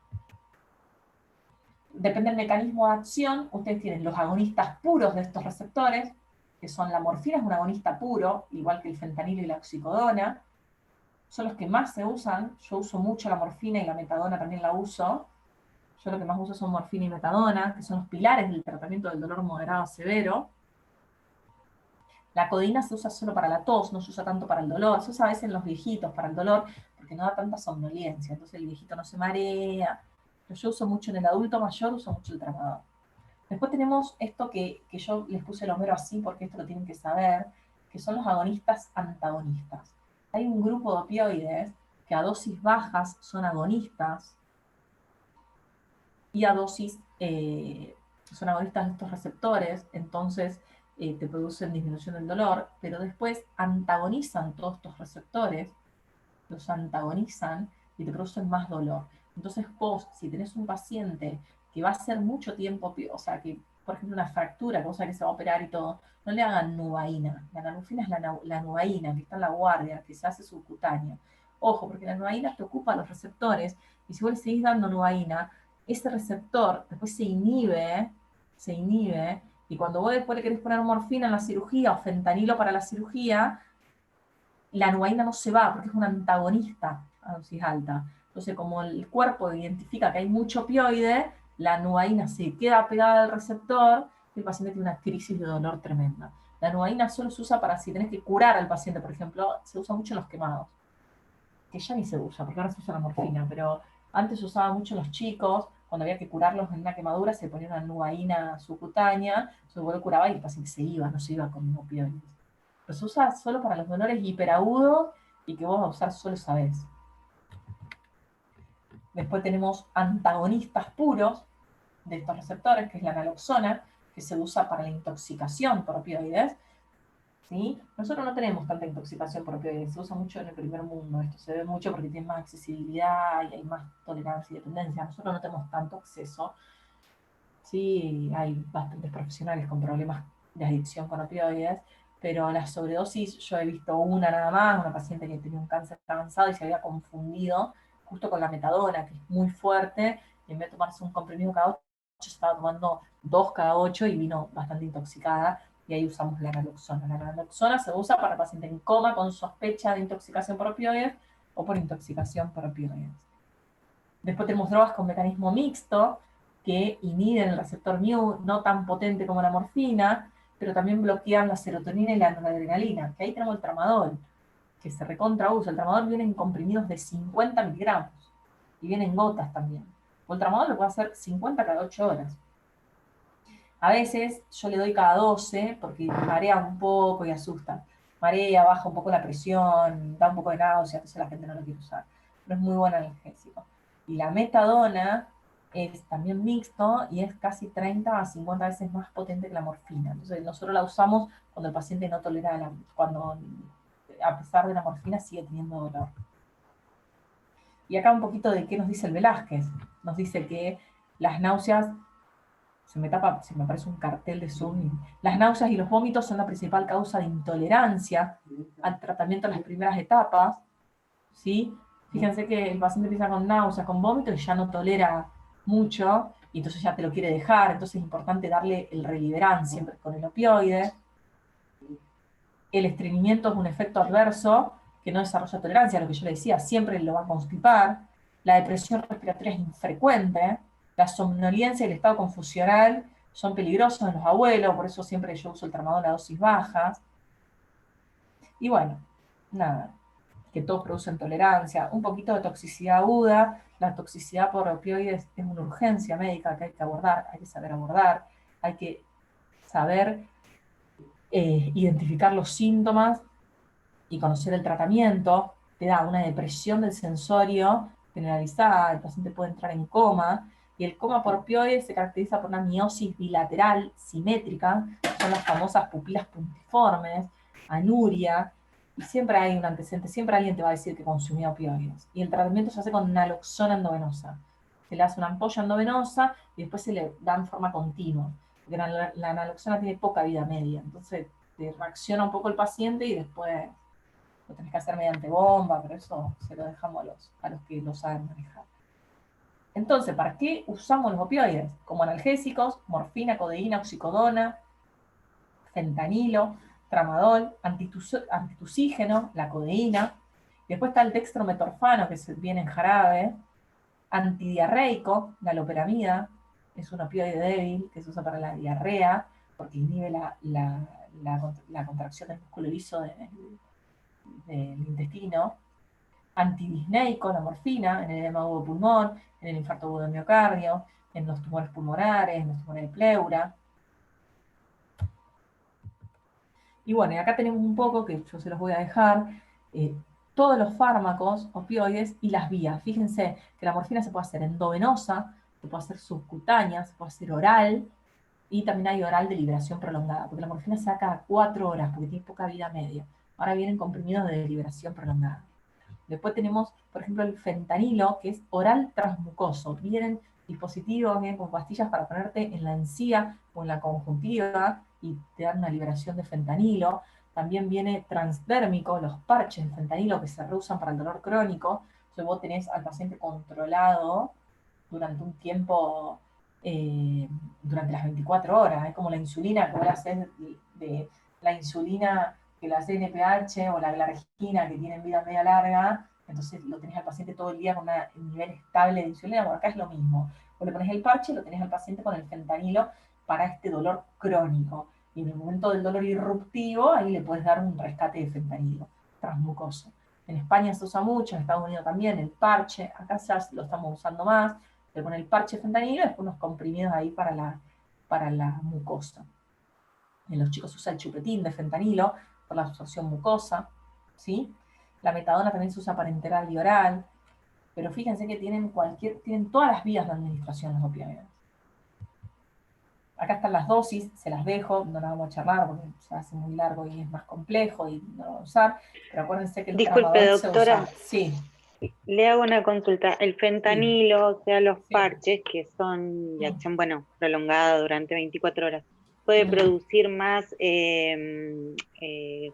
Depende del mecanismo de acción, ustedes tienen los agonistas puros de estos receptores, que son la morfina, es un agonista puro, igual que el fentanilo y la oxicodona, son los que más se usan. Yo uso mucho la morfina y la metadona también la uso. Yo lo que más uso son morfina y metadona, que son los pilares del tratamiento del dolor moderado a severo. La codeína se usa solo para la tos, no se usa tanto para el dolor. Se usa a veces en los viejitos para el dolor, porque no da tanta somnolencia, entonces el viejito no se marea. Pero yo uso mucho en el adulto mayor, uso mucho el tramadol. Después tenemos esto que yo les puse el Homero así, porque esto lo tienen que saber, que son los agonistas antagonistas. Hay un grupo de opioides que a dosis bajas son agonistas y a dosis son agonistas de estos receptores, entonces te producen disminución del dolor, pero después antagonizan todos estos receptores, los antagonizan y te producen más dolor. Entonces vos, si tenés un paciente que va a hacer mucho tiempo, o sea, que por ejemplo una fractura, que vos sabés que se va a operar y todo, no le hagan nubaína. La nalufina es la nubaína, que está en la guardia, que se hace subcutánea. Ojo, porque la nubaína te ocupa los receptores, y si vos le seguís dando nubaína, ese receptor después se inhibe, y cuando vos después le querés poner morfina en la cirugía, o fentanilo para la cirugía, la nubaína no se va, porque es un antagonista a dosis alta. Entonces, como el cuerpo identifica que hay mucho opioide, la nubaína se queda pegada al receptor y el paciente tiene una crisis de dolor tremenda. La nubaína solo se usa para si tenés que curar al paciente, por ejemplo, se usa mucho en los quemados, que ya ni se usa, porque ahora se usa la morfina, pero antes se usaba mucho en los chicos, cuando había que curarlos en una quemadura, se ponía una nubaína subcutánea, se lo curaba y el paciente se iba, no se iba con opioides. Pero se usa solo para los dolores hiperagudos y que vos vas a usar solo esa vez. Después tenemos antagonistas puros de estos receptores, que es la naloxona, que se usa para la intoxicación por opioides. ¿Sí? Nosotros no tenemos tanta intoxicación por opioides, se usa mucho en el primer mundo. Esto se ve mucho porque tiene más accesibilidad y hay más tolerancia y dependencia. Nosotros no tenemos tanto acceso. Sí, hay bastantes profesionales con problemas de adicción con opioides, pero la sobredosis, yo he visto una nada más, una paciente que tenía un cáncer avanzado y se había confundido justo con la metadona, que es muy fuerte, y en vez de tomarse un comprimido cada 8, estaba tomando 2 cada 8 y vino bastante intoxicada, y ahí usamos la naloxona. La naloxona se usa para pacientes en coma con sospecha de intoxicación por opioides o por intoxicación por opioides. Después tenemos drogas con mecanismo mixto, que inhiben el receptor mu, no tan potente como la morfina, pero también bloquean la serotonina y la noradrenalina, que ahí tenemos el tramadol, que se recontra usa. El tramadol viene en comprimidos de 50 miligramos, y viene en gotas también. O el tramadol lo puede hacer 50 cada 8 horas. A veces yo le doy cada 12, porque marea un poco y asusta. Marea, baja un poco la presión, da un poco de náusea, entonces la gente no lo quiere usar. Pero es muy buen analgésico. Y la metadona es también mixto y es casi 30 a 50 veces más potente que la morfina. Entonces nosotros la usamos cuando el paciente no tolera, cuando a pesar de la morfina sigue teniendo dolor. Y acá un poquito de qué nos dice el Velázquez. Nos dice que las náuseas, se me aparece un cartel de Zoom, las náuseas y los vómitos son la principal causa de intolerancia al tratamiento en las primeras etapas, ¿sí? Fíjense que el paciente empieza con náuseas, con vómitos y ya no tolera mucho, y entonces ya te lo quiere dejar, entonces es importante darle el Reliberan siempre con el opioide. El estreñimiento es un efecto adverso que no desarrolla tolerancia, lo que yo le decía, siempre lo va a constipar. La depresión respiratoria es infrecuente. La somnolencia y el estado confusional son peligrosos en los abuelos, por eso siempre yo uso el tramadol a dosis bajas. Y bueno, nada, que todos producen tolerancia. Un poquito de toxicidad aguda. La toxicidad por opioides es una urgencia médica que hay que abordar, hay que saber abordar, hay que saber identificar los síntomas y conocer el tratamiento. Te da una depresión del sensorio generalizada, el paciente puede entrar en coma, y el coma por opioides se caracteriza por una miosis bilateral simétrica, son las famosas pupilas puntiformes, anuria, y siempre hay un antecedente, siempre alguien te va a decir que consumía opioides. Y el tratamiento se hace con naloxona endovenosa. Se le hace una ampolla endovenosa y después se le da en forma continua, porque la naloxona tiene poca vida media, entonces te reacciona un poco el paciente y después lo tenés que hacer mediante bomba, pero eso se lo dejamos a los que lo saben manejar. Entonces, ¿para qué usamos los opioides? Como analgésicos, morfina, codeína, oxicodona, fentanilo, tramadol, antitusígeno, la codeína. Después está el dextrometorfano, que viene en jarabe, antidiarreico, la loperamida, es un opioide débil que se usa para la diarrea, porque inhibe la contracción del músculo liso del intestino. Antidisneico, la morfina, en el edema agudo de pulmón, en el infarto agudo de miocardio, en los tumores pulmonares, en los tumores de pleura. Y bueno, y acá tenemos un poco, que yo se los voy a dejar, todos los fármacos, opioides y las vías. Fíjense que la morfina se puede hacer endovenosa, se puede hacer subcutánea, se puede hacer oral, y también hay oral de liberación prolongada, porque la morfina se da cada 4 horas, porque tiene poca vida media. Ahora vienen comprimidos de liberación prolongada. Después tenemos, por ejemplo, el fentanilo, que es oral transmucoso. Vienen dispositivos, vienen con pastillas para ponerte en la encía o en la conjuntiva y te dan una liberación de fentanilo. También viene transdérmico, los parches de fentanilo que se reusan para el dolor crónico. Entonces vos tenés al paciente controlado durante un tiempo, durante las 24 horas. Es como la insulina que vos haces de la insulina que la CNPH o la glargina, que tienen vida media larga, entonces lo tenés al paciente todo el día con un nivel estable de insulina. Bueno, acá es lo mismo. Vos le pones el parche y lo tenés al paciente con el fentanilo para este dolor crónico. Y en el momento del dolor irruptivo, ahí le puedes dar un rescate de fentanilo transmucoso. En España se usa mucho, en Estados Unidos también, el parche. Acá ya lo estamos usando más. Le pones el parche de fentanilo y después unos comprimidos ahí para la mucosa. En los chicos se usa el chupetín de fentanilo por la absorción mucosa, ¿sí? La metadona también se usa para enteral y oral, pero fíjense que tienen todas las vías de administración los opioides. Acá están las dosis, se las dejo, no las vamos a charlar porque se hace muy largo y es más complejo y no lo vamos a usar, pero acuérdense que el Disculpe, doctora, se usa. Sí. Le hago una consulta. El fentanilo, o sea, los parches, que son de acción, bueno, prolongada durante 24 horas, ¿puede producir más,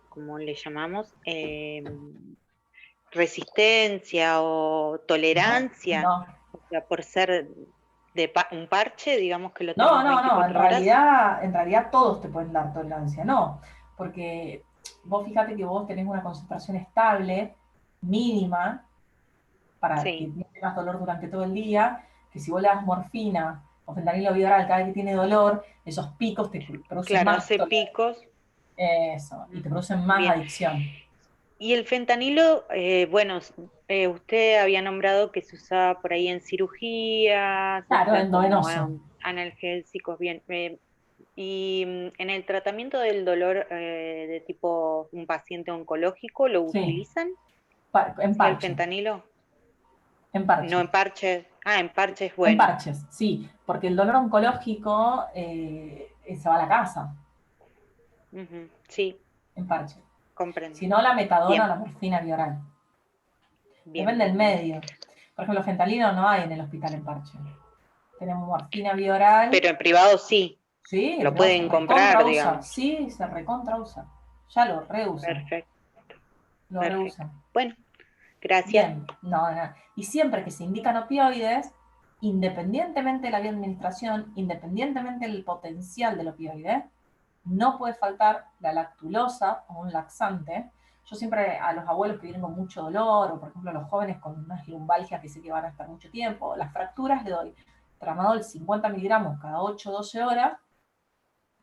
¿cómo le llamamos? Resistencia o tolerancia, No. o sea, por ser un parche, digamos que lo No, tenemos no, no, 24 horas. en realidad todos te pueden dar tolerancia, no, porque vos fíjate que vos tenés una concentración estable, mínima, para que no tengas dolor durante todo el día, que si vos le das morfina o fentanilo bioral cada vez que tiene dolor, esos picos te producen Claro, más hace picos. Eso, y te producen más Bien. adicción. Y el fentanilo, bueno, usted había nombrado que se usaba por ahí en cirugía, se Claro, usa como endovenoso. analgésicos, bien. Y en el tratamiento del dolor de tipo un paciente oncológico, ¿lo Sí. utilizan? En ¿El parche. fentanilo? En parche. No, en parches. Ah, en parches, bueno. En parches, sí, porque el dolor oncológico se va a la casa. Sí. En parche. Comprendo. Si no, la metadona Bien. o la morfina bioral. Bien, Depende del bien, bien. medio. Por ejemplo, fentanilo no hay en el hospital en parche. Tenemos morfina bioral. Pero en privado sí. Sí, Lo pero pueden se comprar, recontra usa. digamos. Sí, se recontra usa. Ya lo reusan. Perfecto. Lo Perfecto. reusan. Bueno, gracias. Bien, no, no. Y siempre que se indican opioides, independientemente de la vía de administración, independientemente del potencial del opioide, no puede faltar la lactulosa o un laxante. Yo siempre a los abuelos que vienen con mucho dolor, o por ejemplo a los jóvenes con unas lumbalgias que sé que van a estar mucho tiempo, las fracturas le doy tramadol 50 miligramos cada 8 o 12 horas,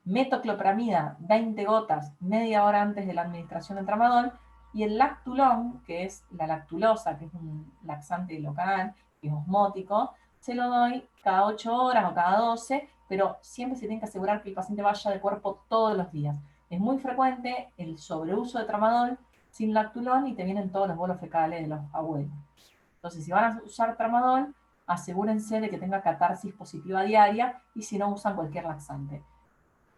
metoclopramida 20 gotas media hora antes de la administración del tramadol, y el lactulón, que es la lactulosa, que es un laxante local, que es osmótico, se lo doy cada 8 horas o cada 12, pero siempre se tiene que asegurar que el paciente vaya de cuerpo todos los días. Es muy frecuente el sobreuso de tramadol sin lactulón y te vienen todos los bolos fecales de los abuelos. Entonces, si van a usar tramadol, asegúrense de que tenga catarsis positiva diaria y si no, usan cualquier laxante.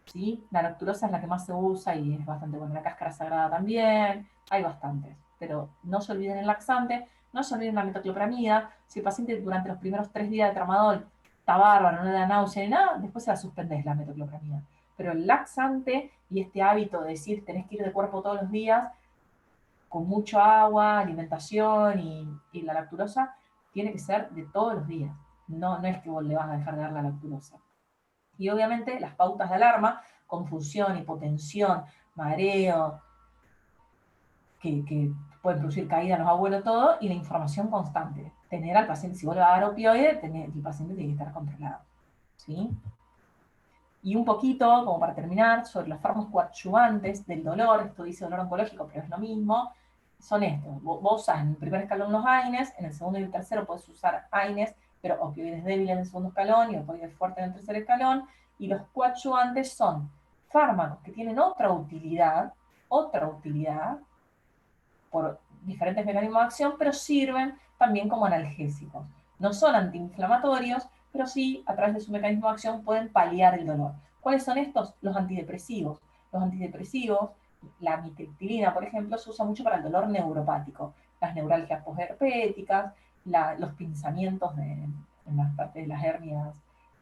¿Sí? La lactulosa es la que más se usa y es bastante buena. La cáscara sagrada también, hay bastantes. Pero no se olviden el laxante, no se olviden la metoclopramida. Si el paciente durante los primeros 3 días de tramadol está bárbaro, no le da náusea ni nada, después se la suspendés la metoclopramida. Pero el laxante y este hábito de decir tenés que ir de cuerpo todos los días, con mucho agua, alimentación y la lactulosa, tiene que ser de todos los días. No, no es que vos le vas a dejar de dar la lactulosa. Y obviamente las pautas de alarma, confusión, hipotensión, mareo, que pueden producir caída en los abuelos, todo, y la información constante. Tener al paciente, si vos le vas a dar opioide, el paciente tiene que estar controlado. ¿Sí? Y un poquito, como para terminar, sobre los fármacos coadyuvantes del dolor, esto dice dolor oncológico, pero es lo mismo, son estos. Vos usás en el primer escalón los AINES, en el segundo y el tercero podés usar AINES, pero opioides débiles en el segundo escalón y opioides fuertes en el tercer escalón, y los coadyuvantes son fármacos que tienen otra utilidad, por diferentes mecanismos de acción, pero sirven también como analgésicos. No son antiinflamatorios, pero sí, a través de su mecanismo de acción, pueden paliar el dolor. ¿Cuáles son estos? Los antidepresivos. Los antidepresivos, la amitriptilina, por ejemplo, se usa mucho para el dolor neuropático, las neuralgias posherpéticas, los pinzamientos en las partes de las hernias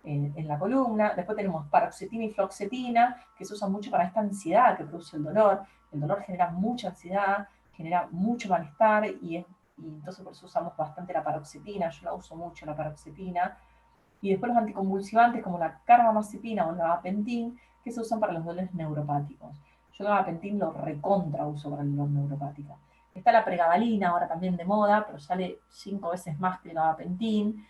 en la columna. Después tenemos paroxetina y fluoxetina, que se usan mucho para esta ansiedad que produce el dolor. El dolor genera mucha ansiedad, genera mucho malestar y entonces por eso usamos bastante la paroxetina. Yo la uso mucho, la paroxetina. Y después los anticonvulsivantes como la carbamazepina o el gabapentin, que se usan para los dolores neuropáticos. Yo el gabapentin lo recontra uso para el dolor neuropático. Está la pregabalina, ahora también de moda, pero sale 5 veces más que el gabapentin,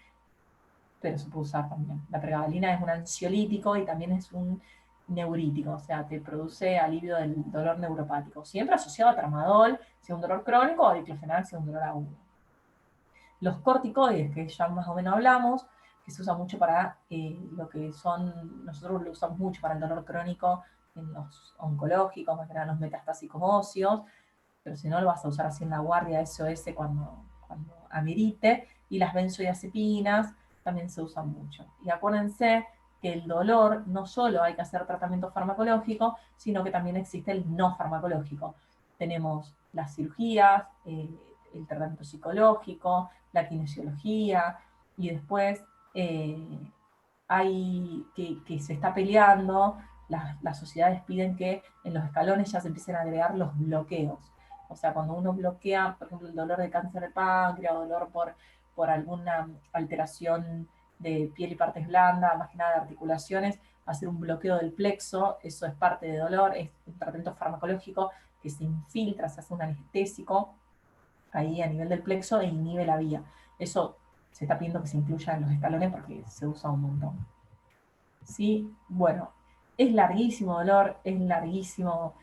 pero se puede usar también. La pregabalina es un ansiolítico y también es un neurítico, o sea, te produce alivio del dolor neuropático. Siempre asociado a tramadol, si es un dolor crónico, o a diclofenac, si es un dolor agudo. Los corticoides, que ya más o menos hablamos, que se usa mucho para lo que son, nosotros lo usamos mucho para el dolor crónico en los oncológicos, más que nada los metastásicos óseos, pero si no lo vas a usar así en la guardia SOS cuando amerite, y las benzodiazepinas también se usan mucho. Y acuérdense que el dolor no solo hay que hacer tratamiento farmacológico, sino que también existe el no farmacológico. Tenemos las cirugías, el tratamiento psicológico, la kinesiología, y después hay que se está peleando, las sociedades piden que en los escalones ya se empiecen a agregar los bloqueos. O sea, cuando uno bloquea, por ejemplo, el dolor de cáncer de páncreas o dolor por alguna alteración de piel y partes blandas, más que nada de articulaciones, hacer un bloqueo del plexo, eso es parte de dolor, es un tratamiento farmacológico que se infiltra, se hace un anestésico ahí a nivel del plexo e inhibe la vía. Eso se está pidiendo que se incluya en los escalones porque se usa un montón. ¿Sí? Bueno, es larguísimo dolor, es larguísimo,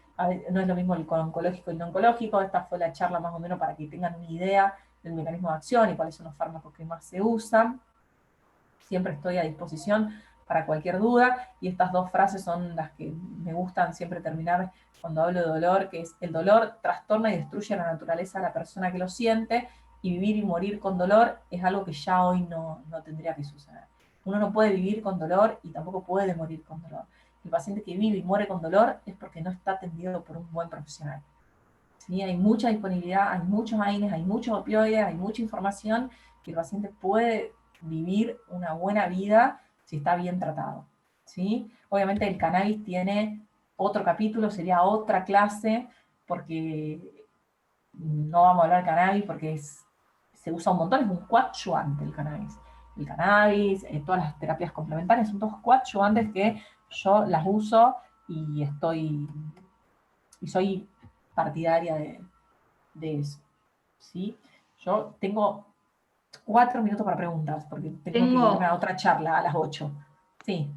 no es lo mismo el oncológico y el no oncológico. Esta fue la charla más o menos para que tengan una idea del mecanismo de acción y cuáles son los fármacos que más se usan. Siempre estoy a disposición para cualquier duda, y estas dos frases son las que me gustan siempre terminar cuando hablo de dolor, que es: el dolor trastorna y destruye la naturaleza de la persona que lo siente, y vivir y morir con dolor es algo que ya hoy no tendría que suceder. Uno no puede vivir con dolor y tampoco puede morir con dolor. El paciente que vive y muere con dolor es porque no está atendido por un buen profesional. ¿Sí? Hay mucha disponibilidad, hay muchos AINES, hay muchos opioides, hay mucha información, que el paciente puede vivir una buena vida si está bien tratado. ¿Sí? Obviamente el cannabis tiene otro capítulo, sería otra clase, porque no vamos a hablar de cannabis porque se usa un montón, es un coadyuvante el cannabis. El cannabis, todas las terapias complementarias son todos coadyuvantes que yo las uso y soy partidaria de eso. ¿Sí? Yo tengo 4 minutos para preguntas, porque tengo que irme a otra charla a las 8. Sí.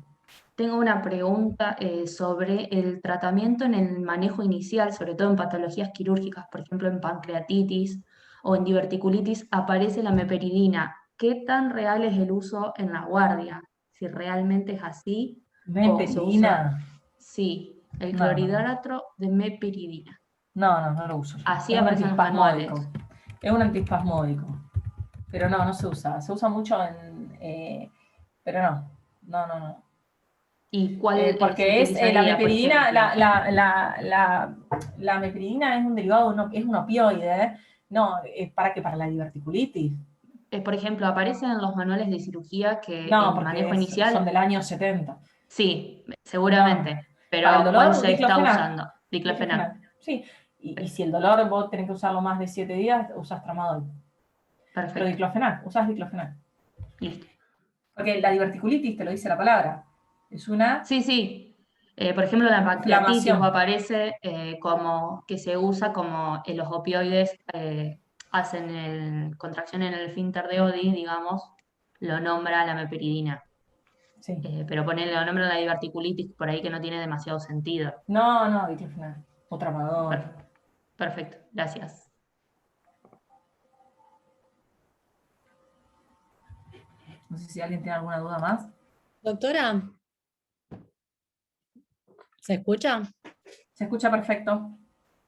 Tengo una pregunta sobre el tratamiento en el manejo inicial, sobre todo en patologías quirúrgicas, por ejemplo en pancreatitis o en diverticulitis, aparece la meperidina. ¿Qué tan real es el uso en la guardia? Si realmente es así. ¿Meperidina? Sí, el clorhidrato de meperidina. No lo uso yo. Así aparecen los manuales. Es un antiespasmódico. Pero no se usa. Se usa mucho pero no. ¿Y cuál porque se es la utilizaría, meperidina, por ejemplo? la meperidina es un derivado, es un opioide, no, es para la diverticulitis. Por ejemplo, aparecen en los manuales de cirugía que No, el manejo inicial son del año 70. Sí, seguramente. No. Pero Para el dolor, ¿cuál se está diclofenac. usando? Diclofenac. Sí, y si el dolor vos tenés que usarlo más de 7 días, usas tramadol. Perfecto. Pero diclofenac, usás diclofenac. Listo. Porque la diverticulitis, te lo dice la palabra, es una... Sí. Por ejemplo, la pancreatitis inflamación. aparece como que se usa como los opioides hacen contracción en el esfínter de Oddi, digamos, lo nombra la meperidina. Sí. Pero lo nombra la diverticulitis por ahí que no tiene demasiado sentido. No, diclofenac. O tramadol. Perfecto, gracias. No sé si alguien tiene alguna duda más. Doctora, ¿se escucha? Se escucha perfecto.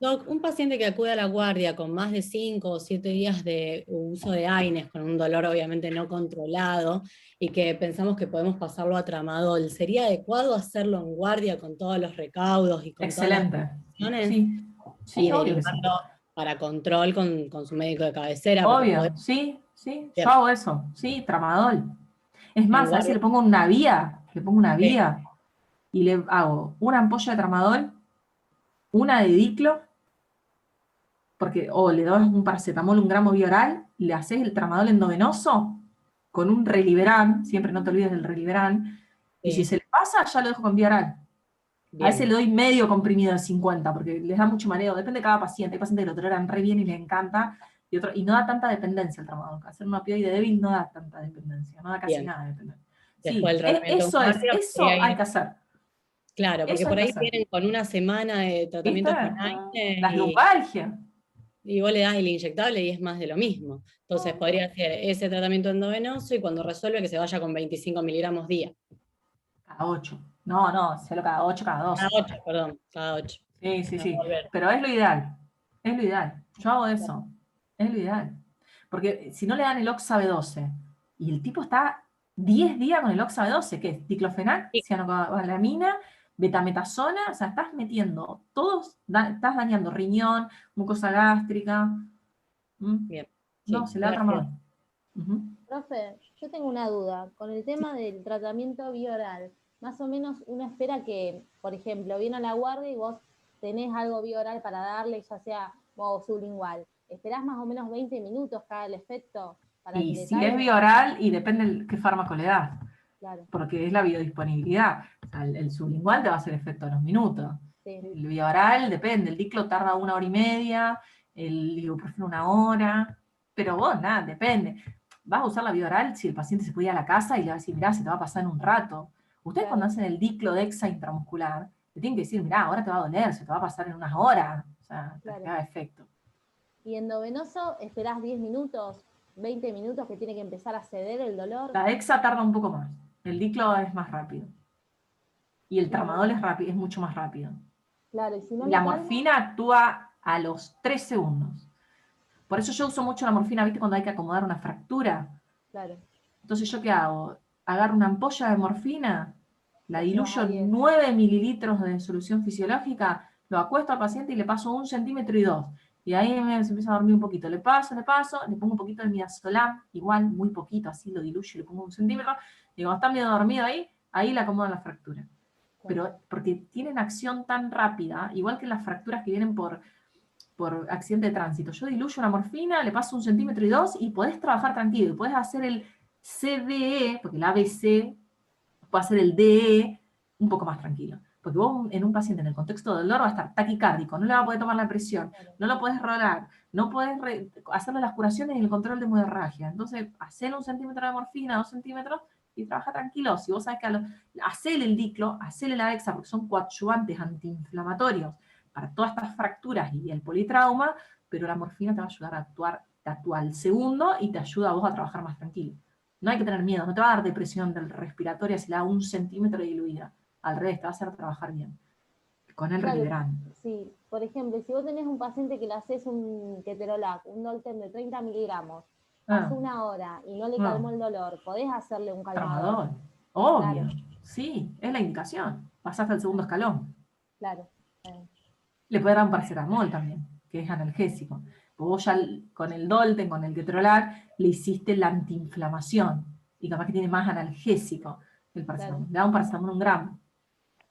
Doc, un paciente que acude a la guardia con más de 5 o 7 días de uso de AINES, con un dolor obviamente no controlado, y que pensamos que podemos pasarlo a tramadol, ¿sería adecuado hacerlo en guardia con todos los recaudos y con Excelente. todas las opciones? Sí, y obvio que sí. derivarlo para control con su médico de cabecera? Obvio, sí, yo hago eso, sí, tramadol. Es más, a veces le pongo una vía, y le hago una ampolla de tramadol, una de diclo, o le das un paracetamol, un gramo bioral, le haces el tramadol endovenoso con un Reliberan, siempre no te olvides del Reliberan, y si se le pasa, ya lo dejo con bioral. A veces le doy medio comprimido de 50, porque les da mucho mareo, depende de cada paciente. Hay pacientes que lo toleran re bien y les encanta, y no da tanta dependencia el tramadol. Hacer un opioide débil no da tanta dependencia, no da casi nada de dependencia. Sí, eso hay que hacer. Claro, porque por ahí vienen con una semana de tratamiento con AINES. Las lumbalgias. Y vos le das el inyectable y es más de lo mismo. Entonces podría hacer ese tratamiento endovenoso y cuando resuelve que se vaya con 25 miligramos día. Cada 8. No, hacerlo cada 8, cada 12. Cada 8, perdón, cada 8. Sí. Pero es lo ideal. Yo hago eso. Es lo ideal. Porque si no le dan el Oxa B12 y el tipo está 10 días con el Oxa B12, que es diclofenac, cianocobalamina, betametasona, o sea, estás metiendo estás dañando riñón, mucosa gástrica. Bien. No, se le da tramadol. Profe, yo tengo una duda. Con el tema del tratamiento bioral, más o menos uno espera que, por ejemplo, viene a la guardia y vos tenés algo bioral para darle, ya sea modo sublingual. ¿Esperás más o menos 20 minutos que haga el efecto? para Y ingresar. si es vía oral, y depende qué fármaco le das, Claro, porque es la biodisponibilidad. O sea, el sublingual te va a hacer efecto a los minutos. sí. El vía oral depende, el diclo tarda 1 hora y media, el ibuprofeno 1 hora, pero vos, nada, depende. Vas a usar la vía oral si el paciente se puede ir a la casa y le va a decir, mirá, se te va a pasar en un rato. Ustedes cuando hacen el diclodexa intramuscular, le tienen que decir, mirá, ahora te va a doler, se te va a pasar en unas horas, o sea, te haga efecto. Y endovenoso, esperás 10 minutos, 20 minutos que tiene que empezar a ceder el dolor. La dexa tarda un poco más, el diclo es más rápido. Y el tramadol es mucho más rápido. Claro, y si no La le calma, morfina actúa a los 3 segundos. Por eso yo uso mucho la morfina, ¿viste? Cuando hay que acomodar una fractura. claro. Entonces, ¿yo qué hago? Agarro una ampolla de morfina, la diluyo Ah, bien. en 9 mililitros de solución fisiológica, lo acuesto al paciente y le paso 1,2 centímetros. Y ahí se empieza a dormir un poquito. Le paso, le pongo un poquito de midazolam, igual, muy poquito, así lo diluyo y le pongo 1 centímetro. Y cuando está medio dormido ahí le acomodo la fractura. Pero porque tienen acción tan rápida, igual que las fracturas que vienen por accidente de tránsito. Yo diluyo una morfina, le paso 1,2 centímetros y podés trabajar tranquilo. Y podés hacer el CDE, porque el ABC puede hacer el DE un poco más tranquilo. Porque vos en un paciente en el contexto de dolor va a estar taquicárdico, no le va a poder tomar la presión, no lo podés rolar, no podés hacerle las curaciones y el control de hemorragia. Entonces, hacele 1 centímetro de morfina, 2 centímetros, y trabaja tranquilo. Si vos sabés que hacele el diclo, hacele la dexa, porque son coadyuvantes antiinflamatorios para todas estas fracturas y el politrauma, pero la morfina te va a ayudar a actuar al segundo y te ayuda a vos a trabajar más tranquilo. No hay que tener miedo, no te va a dar depresión del respiratoria si le da 1 centímetro diluida. Al revés, te va a hacer trabajar bien. Con el Reliberan. Sí, por ejemplo, si vos tenés un paciente que le haces un ketorolac, un Dolten de 30 miligramos, hace 1 hora y no le calmó el dolor, podés hacerle un calmador. Tramadol. Obvio. Claro. Sí, es la indicación. Pasaste al segundo escalón. Claro. Le puede dar un paracetamol también, que es analgésico. Vos ya con el Dolten, con el ketorolac, le hiciste la antiinflamación. Y capaz que tiene más analgésico el paracetamol. Le da un paracetamol 1 gramo.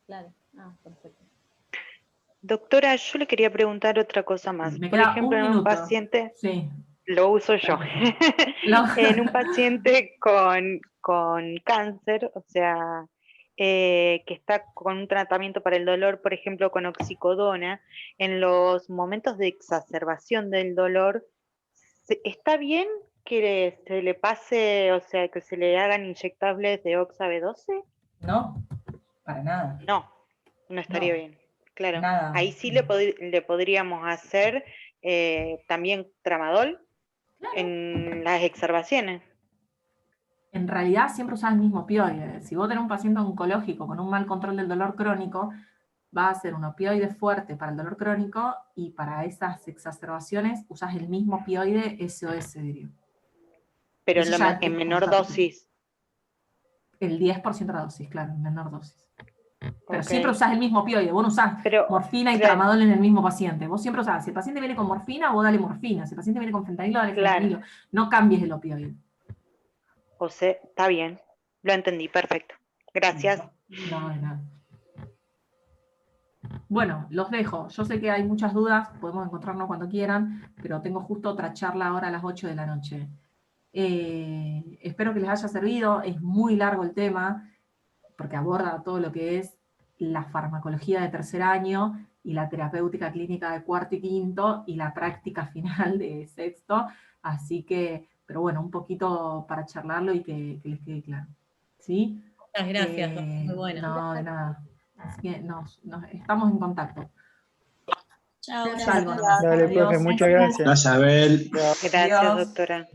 Claro. Ah, perfecto. Doctora, yo le quería preguntar otra cosa más. Me Por queda ejemplo, un en un minuto. paciente, Sí. lo uso yo, en un paciente con cáncer, o sea, que está con un tratamiento para el dolor, por ejemplo, con oxicodona, en los momentos de exacerbación del dolor, ¿está bien que se le pase, o sea, que se le hagan inyectables de Oxa B12? No, para nada. No estaría bien. Claro, Nada. ahí sí le podríamos hacer también tramadol en las exacerbaciones. En realidad siempre usás el mismo opioide. Si vos tenés un paciente oncológico con un mal control del dolor crónico, va a ser un opioide fuerte para el dolor crónico y para esas exacerbaciones usás el mismo opioide SOS, diría. Pero Eso en menor dosis. El 10% de la dosis, claro, en menor dosis. Pero Ok. siempre usás el mismo opioide, vos no usás morfina y tramadol en el mismo paciente. Vos siempre usás, si el paciente viene con morfina, vos dale morfina. Si el paciente viene con fentanilo, dale fentanilo. No cambies el opioide. O sea, está bien. Lo entendí, perfecto. Gracias. No, de nada. Bueno, los dejo. Yo sé que hay muchas dudas, podemos encontrarnos cuando quieran, pero tengo justo otra charla ahora a las 8 de la noche. Espero que les haya servido. Es muy largo el tema, porque aborda todo lo que es la farmacología de 3er año y la terapéutica clínica de 4º y 5º y la práctica final de 6º. Así que, pero bueno, un poquito para charlarlo y que les quede claro. ¿Sí? Muchas gracias, muy bueno. No, de nada. Así que estamos en contacto. Chao, Salvo. Dale, profe, muchas gracias. Gracias, Abel. Gracias, doctora.